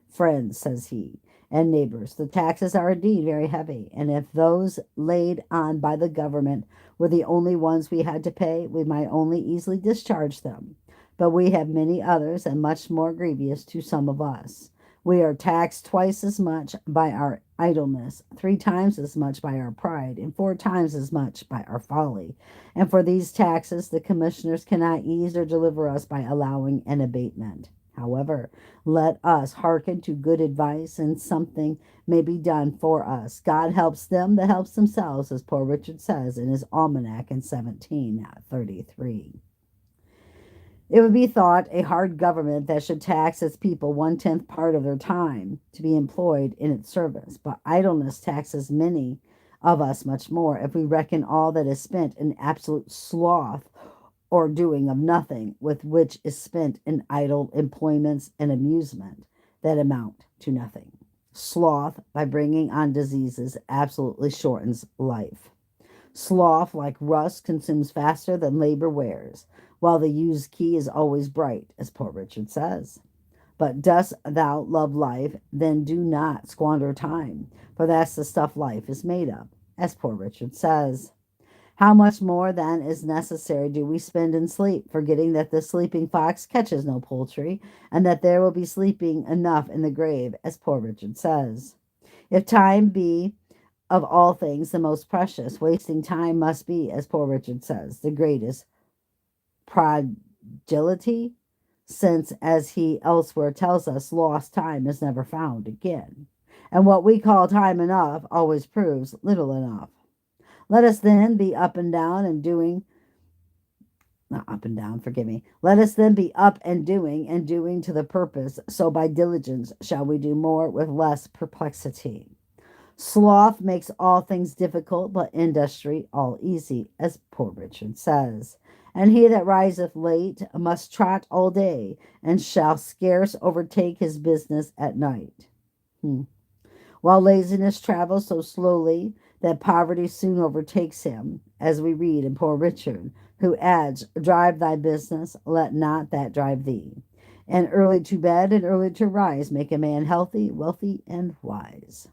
Friends, says he, and neighbors, the taxes are indeed very heavy, and if those laid on by the government were the only ones we had to pay, we might only easily discharge them. But we have many others, and much more grievous to some of us. We are taxed twice as much by our idleness, 3 times as much by our pride, and 4 times as much by our folly. And for these taxes the commissioners cannot ease or deliver us by allowing an abatement. However, let us hearken to good advice, and something may be done for us. God helps them that helps themselves, as poor Richard says in his Almanack in 1733. It would be thought a hard government that should tax its people 1/10 part of their time to be employed in its service, but idleness taxes many of us much more, if we reckon all that is spent in absolute sloth or doing of nothing, with which is spent in idle employments and amusement that amount to nothing. Sloth, by bringing on diseases, absolutely shortens life. Sloth, like rust, consumes faster than labor wears, while the used key is always bright, as poor Richard says. But dost thou love life, then do not squander time, for that's the stuff life is made of, as poor Richard says. How much more, then, is necessary do we spend in sleep, forgetting that the sleeping fox catches no poultry, and that there will be sleeping enough in the grave, as poor Richard says. If time be of all things the most precious, wasting time must be, as poor Richard says, the greatest prodigality, since, as he elsewhere tells us, lost time is never found again. And what we call time enough always proves little enough. Let us then be up and down and doing, not up and down, forgive me. Let us then be up and doing to the purpose, so by diligence shall we do more with less perplexity. Sloth makes all things difficult, but industry all easy, as poor Richard says. And he that riseth late must trot all day, and shall scarce overtake his business at night. Hmm. While laziness travels so slowly that poverty soon overtakes him, as we read in Poor Richard, who adds, drive thy business, let not that drive thee. And early to bed and early to rise make a man healthy, wealthy, and wise.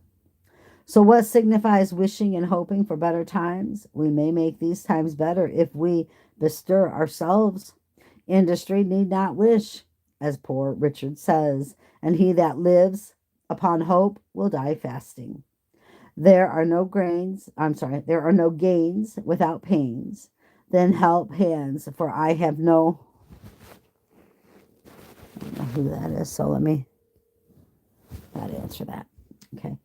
So, what signifies wishing and hoping for better times? We may make these times better if we bestir ourselves. Industry need not wish, as Poor Richard says, and he that lives upon hope will die fasting. There are no gains without pains. Then help hands, for I have no, I don't know who that is, so let me not answer that. Okay.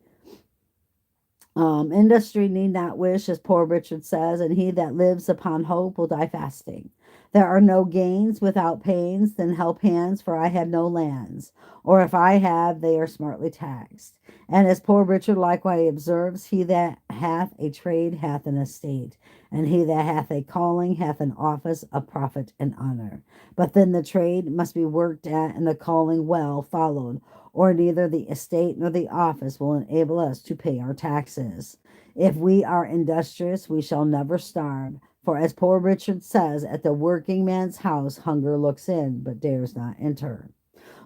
Industry need not wish, as Poor Richard says, and he that lives upon hope will die fasting. There are no gains without pains, then help hands, for I have no lands, or if I have, they are smartly taxed. And as Poor Richard likewise observes, he that hath a trade hath an estate, and he that hath a calling hath an office of profit and honor. But then the trade must be worked at, and the calling well followed, or neither the estate nor the office will enable us to pay our taxes. If we are industrious, we shall never starve. For as Poor Richard says, at the working man's house hunger looks in, but dares not enter.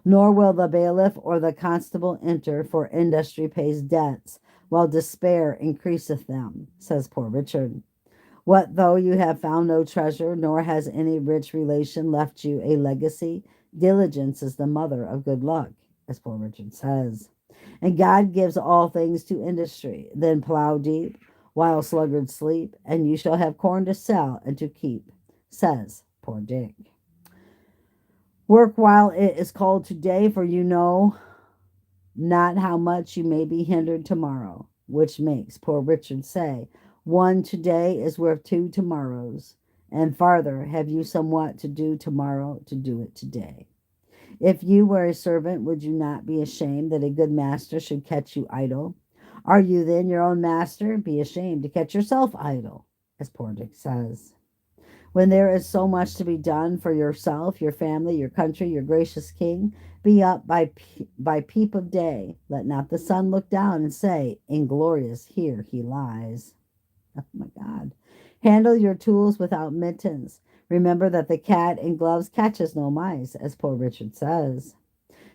Nor will the bailiff or the constable enter, for industry pays debts, while despair increaseth them, says Poor Richard. What though you have found no treasure, nor has any rich relation left you a legacy? Diligence is the mother of good luck, as Poor Richard says. And God gives all things to industry. Then plow deep, while sluggards sleep, and you shall have corn to sell and to keep, says Poor Dick. Work while it is called today, for you know not how much you may be hindered tomorrow, which makes Poor Richard say, one today is worth two tomorrows, and farther, have you somewhat to do tomorrow to do it today. If you were a servant, would you not be ashamed that a good master should catch you idle? Are you then your own master? Be ashamed to catch yourself idle, as Poor Dick says. When there is so much to be done for yourself, your family, your country, your gracious king, be up by peep of day. Let not the sun look down and say, inglorious, here he lies. Oh my God. Handle your tools without mittens. Remember that the cat in gloves catches no mice, as Poor Richard says.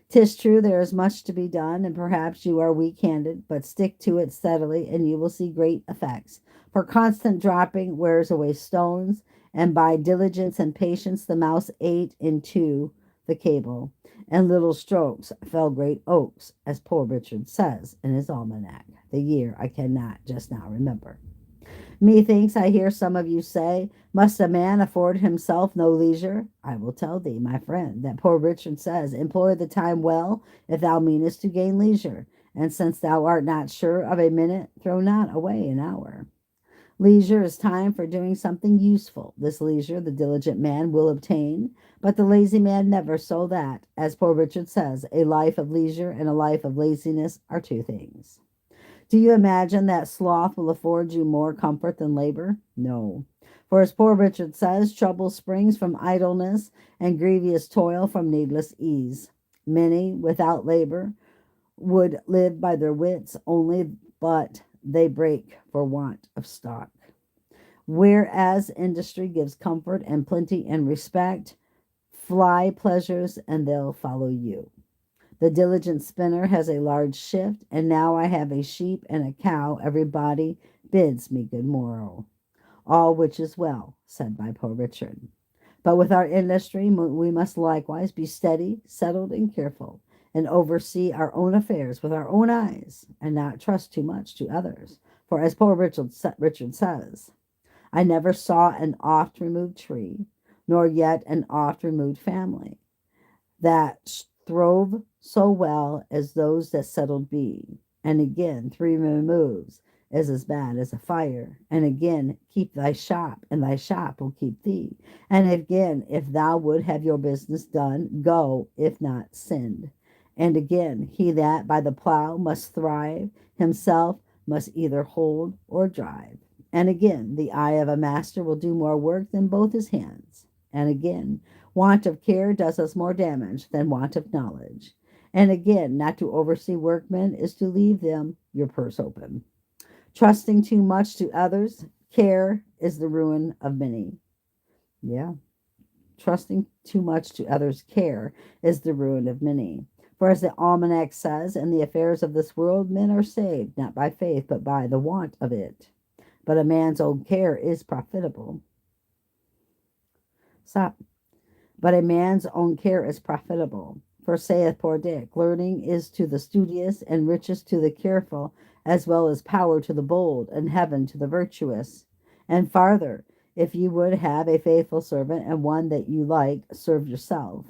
'Tis true there is much to be done, and perhaps you are weak-handed, but stick to it steadily, and you will see great effects. For constant dropping wears away stones, and by diligence and patience the mouse ate into the cable, and little strokes fell great oaks, as Poor Richard says in his almanac. The year I cannot just now remember. Methinks I hear some of you say, must a man afford himself no leisure? I will tell thee, my friend, that Poor Richard says, employ the time well, if thou meanest to gain leisure. And since thou art not sure of a minute, throw not away an hour. Leisure is time for doing something useful. This leisure the diligent man will obtain, but the lazy man never, so that, as Poor Richard says, a life of leisure and a life of laziness are two things. Do you imagine that sloth will afford you more comfort than labor? No. For as Poor Richard says, trouble springs from idleness, and grievous toil from needless ease. Many, without labor, would live by their wits only, but they break for want of stock. Whereas industry gives comfort and plenty and respect, fly pleasures, and they'll follow you. The diligent spinner has a large shift, and now I have a sheep and a cow. Everybody bids me good morrow. All which is well, said by Poor Richard. But with our industry, we must likewise be steady, settled, and careful, and oversee our own affairs with our own eyes, and not trust too much to others. For as Poor Richard says, I never saw an oft-removed tree, nor yet an oft-removed family, that throve so well as those that settled be. And again, 3 removes is as bad as a fire. And again, keep thy shop, and thy shop will keep thee. And again, if thou would have your business done, go, if not sinned. And again, he that by the plow must thrive, himself must either hold or drive. And again, the eye of a master will do more work than both his hands. And again, want of care does us more damage than want of knowledge. And again, not to oversee workmen is to leave them your purse open. Trusting too much to others, care is the ruin of many. Yeah, trusting too much to others' care is the ruin of many. For as the Almanack says, in the affairs of this world men are saved, not by faith, but by the want of it. But a man's own care is profitable. Stop. But a man's own care is profitable. For saith poor Dick, learning is to the studious, and riches to the careful, as well as power to the bold, and heaven to the virtuous. And farther, if you would have a faithful servant, and one that you like, serve yourself.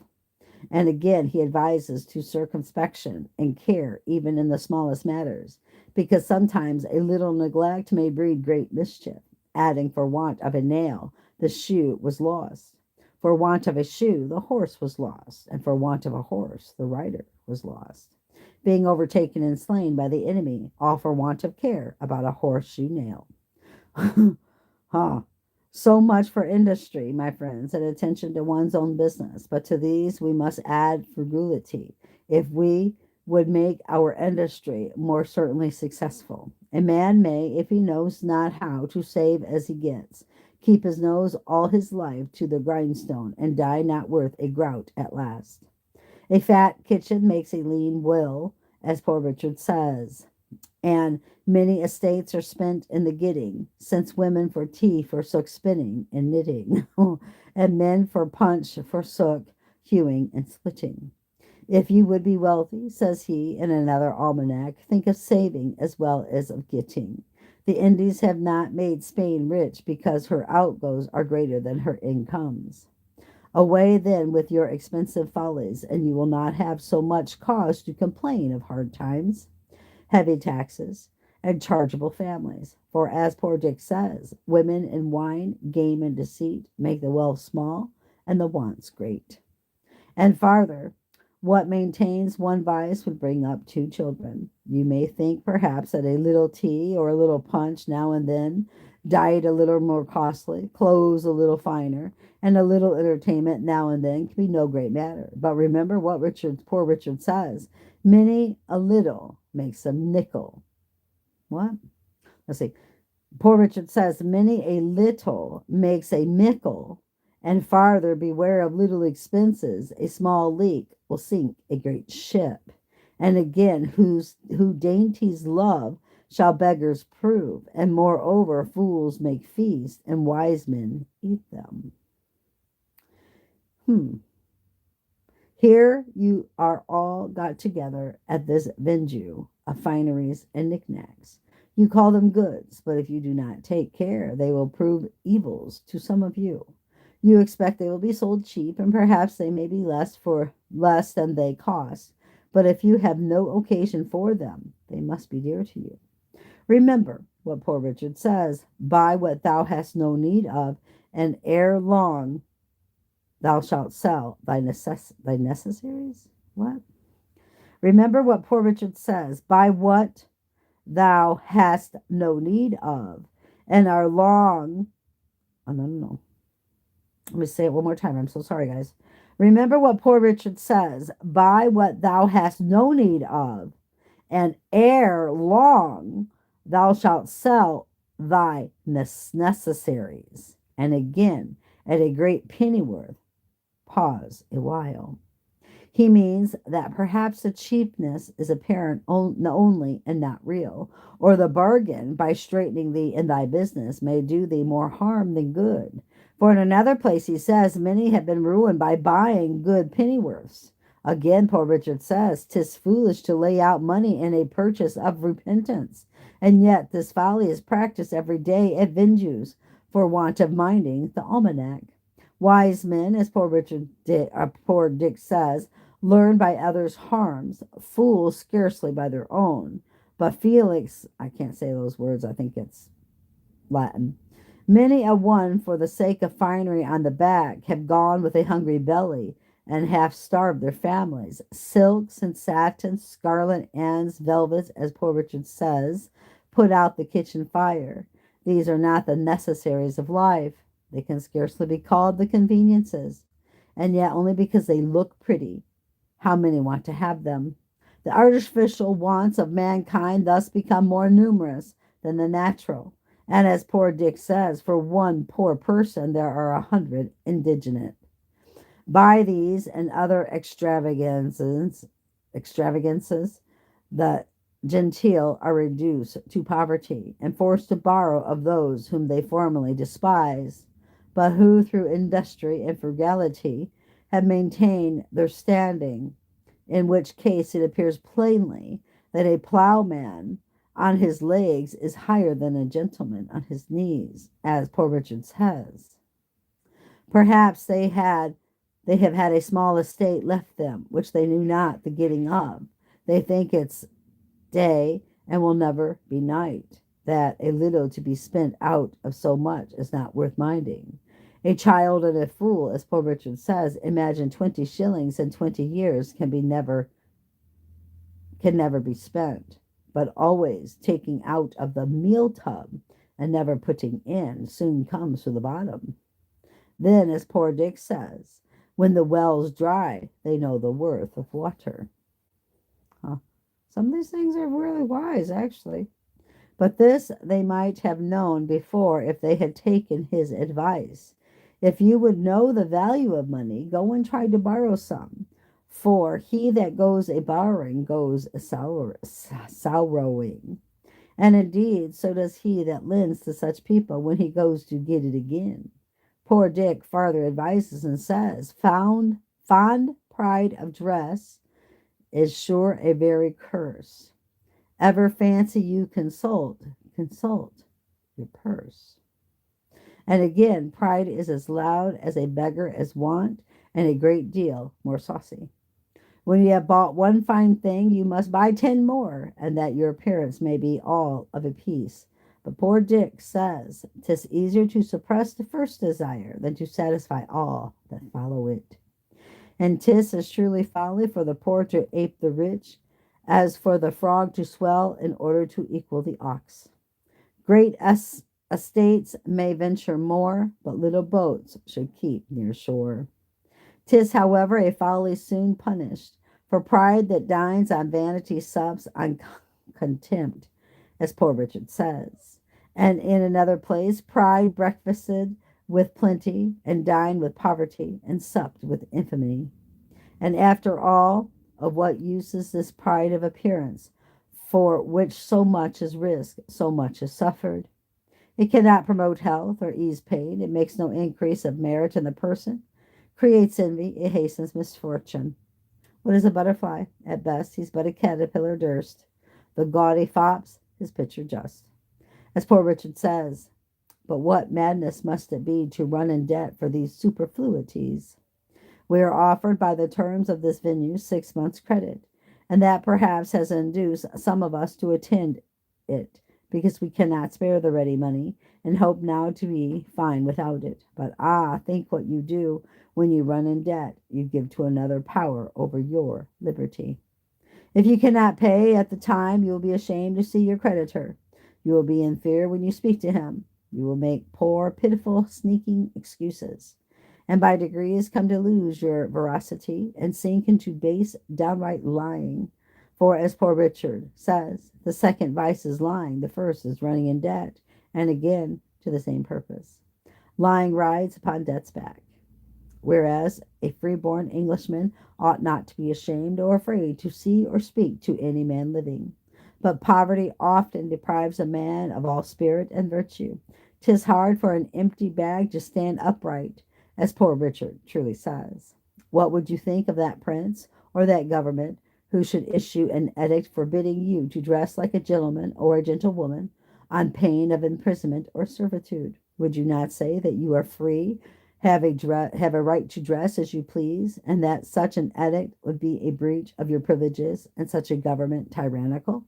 And again, he advises to circumspection and care even in the smallest matters, because sometimes a little neglect may breed great mischief, adding, for want of a nail, the shoe was lost. For want of a shoe, the horse was lost, and for want of a horse, the rider was lost, being overtaken and slain by the enemy, all for want of care about a horseshoe nail. Huh. So much for industry, my friends, and attention to one's own business. But to these we must add frugality, if we would make our industry more certainly successful. A man may, if he knows not how to save as he gets, keep his nose all his life to the grindstone, and die not worth a groat at last. A fat kitchen makes a lean will, as poor Richard says, and many estates are spent in the getting, since women for tea forsook spinning and knitting, and men for punch forsook hewing and splitting. If you would be wealthy, says he in another almanac, think of saving as well as of getting. The Indies have not made Spain rich because her outgoes are greater than her incomes. Away then with your expensive follies, and you will not have so much cause to complain of hard times, heavy taxes, and chargeable families. For as poor Dick says, women and wine, game and deceit make the wealth small and the wants great. And farther, what maintains one vice would bring up two children. You may think perhaps that a little tea or a little punch now and then, diet a little more costly, clothes a little finer, and a little entertainment now and then can be no great matter. But remember what poor Richard says, many a little makes a nickel. What? Let's see. Poor Richard says, many a little makes a mickle, and farther, beware of little expenses. A small leak will sink a great ship. And again, who dainties love shall beggars prove, and moreover, fools make feast, and wise men eat them. Here you are all got together at this venue of fineries and knickknacks. You call them goods, but if you do not take care, they will prove evils to some of you. You expect they will be sold cheap, and perhaps they may be less than they cost. But if you have no occasion for them, they must be dear to you. Remember what poor Richard says, buy what thou hast no need of, and ere long thou shalt sell thy necessaries. What? Remember what poor Richard says, buy what thou hast no need of, and are long. Oh, no. Let me say it one more time. I'm so sorry, guys. Remember what poor Richard says, buy what thou hast no need of, and ere long thou shalt sell thy necessaries. And again, at a great pennyworth, pause a while. He means that perhaps the cheapness is apparent only and not real, or the bargain, by straightening thee in thy business, may do thee more harm than good. For in another place he says, many have been ruined by buying good pennyworths. Again, poor Richard says, 'tis foolish to lay out money in a purchase of repentance, and yet this folly is practiced every day at venues, for want of minding the almanac. Wise men, as poor Dick says, learn by others' harms, fools scarcely by their own. But Felix, I can't say those words, I think it's Latin. Many a one, for the sake of finery on the back, have gone with a hungry belly, and half starved their families. Silks and satins, scarlet ends, velvets, as poor Richard says, put out the kitchen fire. These are not the necessaries of life. They can scarcely be called the conveniences, and yet only because they look pretty. how many want to have them. The artificial wants of mankind thus become more numerous than the natural. And as poor Dick says, for one poor person there are 100 indigent. By these and other extravagances, the genteel are reduced to poverty and forced to borrow of those whom they formerly despised, but who through industry and frugality have maintained their standing, in which case it appears plainly that a plowman on his legs is higher than a gentleman on his knees, as poor Richard says. Perhaps they have had a small estate left them, which they knew not the getting of. They think it's day and will never be night, that a little to be spent out of so much is not worth minding. A child and a fool, as poor Richard says, imagine 20 shillings in 20 years can never be spent, but always taking out of the meal tub and never putting in soon comes to the bottom. Then, as poor Dick says, when the well's dry, they know the worth of water. Huh. Some of these things are really wise, actually. But this they might have known before if they had taken his advice. If you would know the value of money, go and try to borrow some. For he that goes a borrowing goes a sorrowing. And indeed, so does he that lends to such people when he goes to get it again. Poor Dick farther advises and says, fond pride of dress is sure a very curse. Ever fancy you consult your purse. And again, pride is as loud as a beggar as want, and a great deal more saucy. When you have bought one fine thing, you must buy 10 more, and that your appearance may be all of a piece. But poor Dick says 'tis easier to suppress the first desire than to satisfy all that follow it. And 'tis as truly folly for the poor to ape the rich, as for the frog to swell in order to equal the ox. Great estates may venture more, but little boats should keep near shore. 'Tis, however, a folly soon punished, for pride that dines on vanity sups on contempt, as poor Richard says. And in another place, pride breakfasted with plenty, and dined with poverty, and supped with infamy. And after all, of what use is this pride of appearance, for which so much is risked, so much is suffered? It cannot promote health or ease pain. It makes no increase of merit in the person, creates envy, it hastens misfortune. What is a butterfly? At best, he's but a caterpillar durst. The gaudy fops, his picture just. As poor Richard says, but what madness must it be to run in debt for these superfluities? We are offered by the terms of this venue 6 months' credit, and that perhaps has induced some of us to attend it, because we cannot spare the ready money, and hope now to be fine without it. But think what you do when you run in debt. You give to another power over your liberty. If you cannot pay at the time, you will be ashamed to see your creditor. You will be in fear when you speak to him. You will make poor, pitiful, sneaking excuses, and by degrees come to lose your veracity and sink into base, downright lying. For, as poor Richard says, the second vice is lying, the first is running in debt, and again to the same purpose. Lying rides upon debt's back. Whereas a free-born Englishman ought not to be ashamed or afraid to see or speak to any man living. But poverty often deprives a man of all spirit and virtue. 'Tis hard for an empty bag to stand upright, as poor Richard truly says. What would you think of that prince or that government who should issue an edict forbidding you to dress like a gentleman or a gentlewoman on pain of imprisonment or servitude? Would you not say that you are free, have a right to dress as you please, and that such an edict would be a breach of your privileges and such a government tyrannical?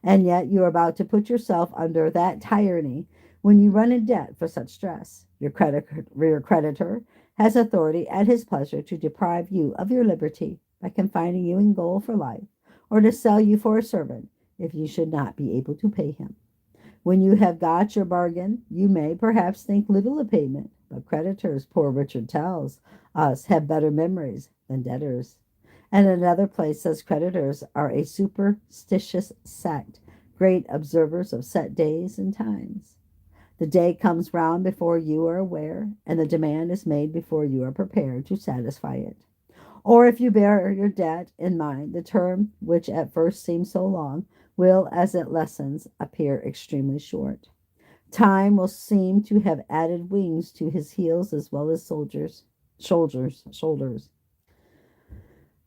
And yet you are about to put yourself under that tyranny when you run in debt for such dress. Your creditor has authority at his pleasure to deprive you of your liberty by confining you in gaol for life, or to sell you for a servant if you should not be able to pay him. When you have got your bargain, you may perhaps think little of payment, but creditors, poor Richard tells us, have better memories than debtors. And another place says creditors are a superstitious sect, great observers of set days and times. The day comes round before you are aware, and the demand is made before you are prepared to satisfy it. Or if you bear your debt in mind, the term which at first seems so long will, as it lessens, appear extremely short. Time will seem to have added wings to his heels as well as shoulders.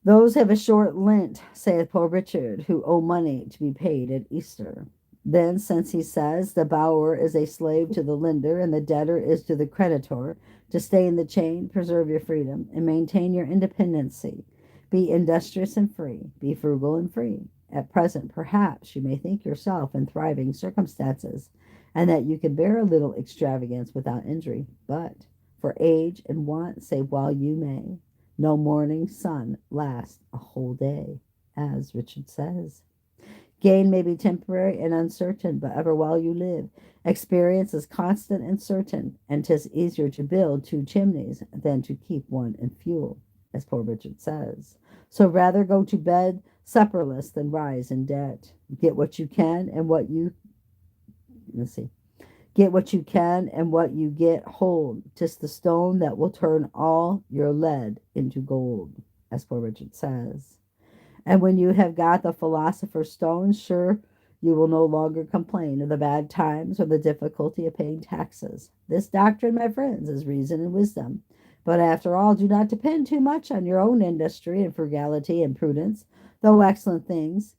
Those have a short Lent, saith poor Richard, who owe money to be paid at Easter. Then, since he says the borrower is a slave to the lender and the debtor is to the creditor, to stay in the chain, preserve your freedom, and maintain your independency. Be industrious and free. Be frugal and free. At present, perhaps, you may think yourself in thriving circumstances, and that you can bear a little extravagance without injury. But for age and want, save while you may. No morning sun lasts a whole day, as Richard says. Gain may be temporary and uncertain, but ever while you live, experience is constant and certain, and 'tis easier to build two chimneys than to keep one in fuel, as poor Richard says. So rather go to bed supperless than rise in debt. Get what you can and what you let's see. Get what you can and what you get hold. 'Tis the stone that will turn all your lead into gold, as poor Richard says. And when you have got the philosopher's stone, sure you will no longer complain of the bad times or the difficulty of paying taxes. This doctrine, my friends, is reason and wisdom. But after all, do not depend too much on your own industry and frugality and prudence, though excellent things,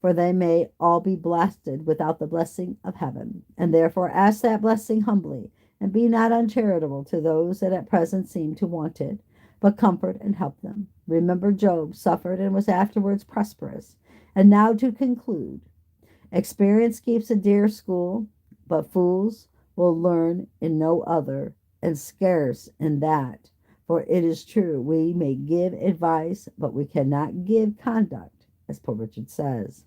for they may all be blasted without the blessing of heaven. And therefore ask that blessing humbly, and be not uncharitable to those that at present seem to want it, but comfort and help them. Remember Job suffered and was afterwards prosperous. And now to conclude, experience keeps a dear school, but fools will learn in no other, and scarce in that. For it is true, we may give advice, but we cannot give conduct, as poor Richard says.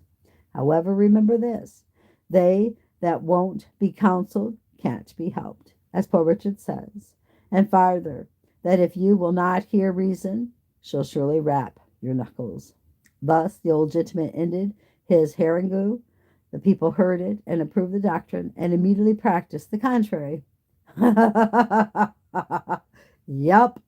However, remember this, they that won't be counseled can't be helped, as poor Richard says. And farther, that if you will not hear reason, she'll surely rap your knuckles. Thus the old gentleman ended his harangue. The people heard it and approved the doctrine and immediately practiced the contrary. Yup.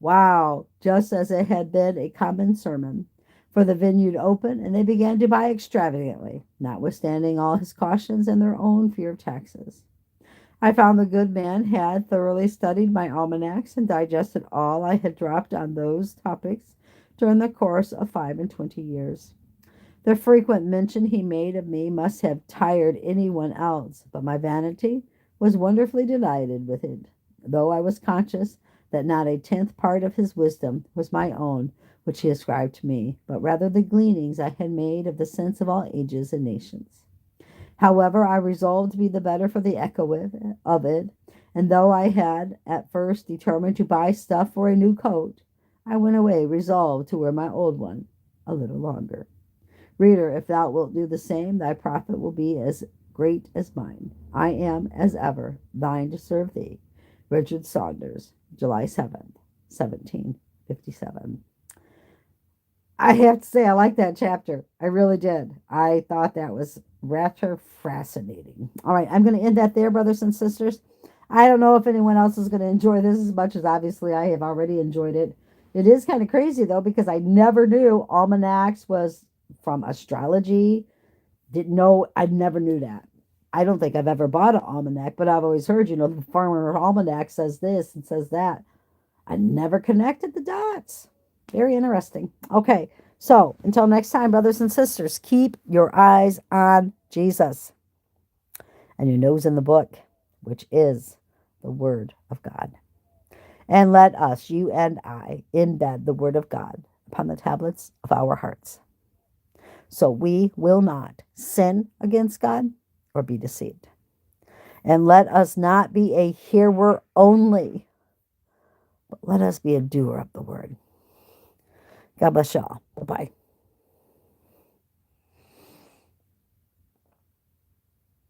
Wow. Just as it had been a common sermon. For the vineyard opened, and they began to buy extravagantly, notwithstanding all his cautions and their own fear of taxes. I found the good man had thoroughly studied my almanacs and digested all I had dropped on those topics during the course of 25 years. The frequent mention he made of me must have tired anyone else, but my vanity was wonderfully delighted with it, though I was conscious that not a tenth part of his wisdom was my own, which he ascribed to me, but rather the gleanings I had made of the sense of all ages and nations. However, I resolved to be the better for the echo of it, and though I had at first determined to buy stuff for a new coat, I went away resolved to wear my old one a little longer. Reader, if thou wilt do the same, thy profit will be as great as mine. I am, as ever, thine to serve thee, Richard Saunders, July 7th, 1757. I have to say, I like that chapter. I really did. I thought that was rather fascinating. All right, I'm going to end that there, brothers and sisters. I don't know if anyone else is going to enjoy this as much as obviously I have already enjoyed it. It is kind of crazy, though, because I never knew almanacs was from astrology. Didn't know, I never knew that. I don't think I've ever bought an almanac, but I've always heard, the farmer almanac says this and says that. I never connected the dots. Very interesting. Okay, so until next time, brothers and sisters, keep your eyes on Jesus and your nose in the book, which is the Word of God. And let us, you and I, embed the Word of God upon the tablets of our hearts, so we will not sin against God or be deceived. And let us not be a hearer only, but let us be a doer of the Word. God bless y'all. Bye-bye.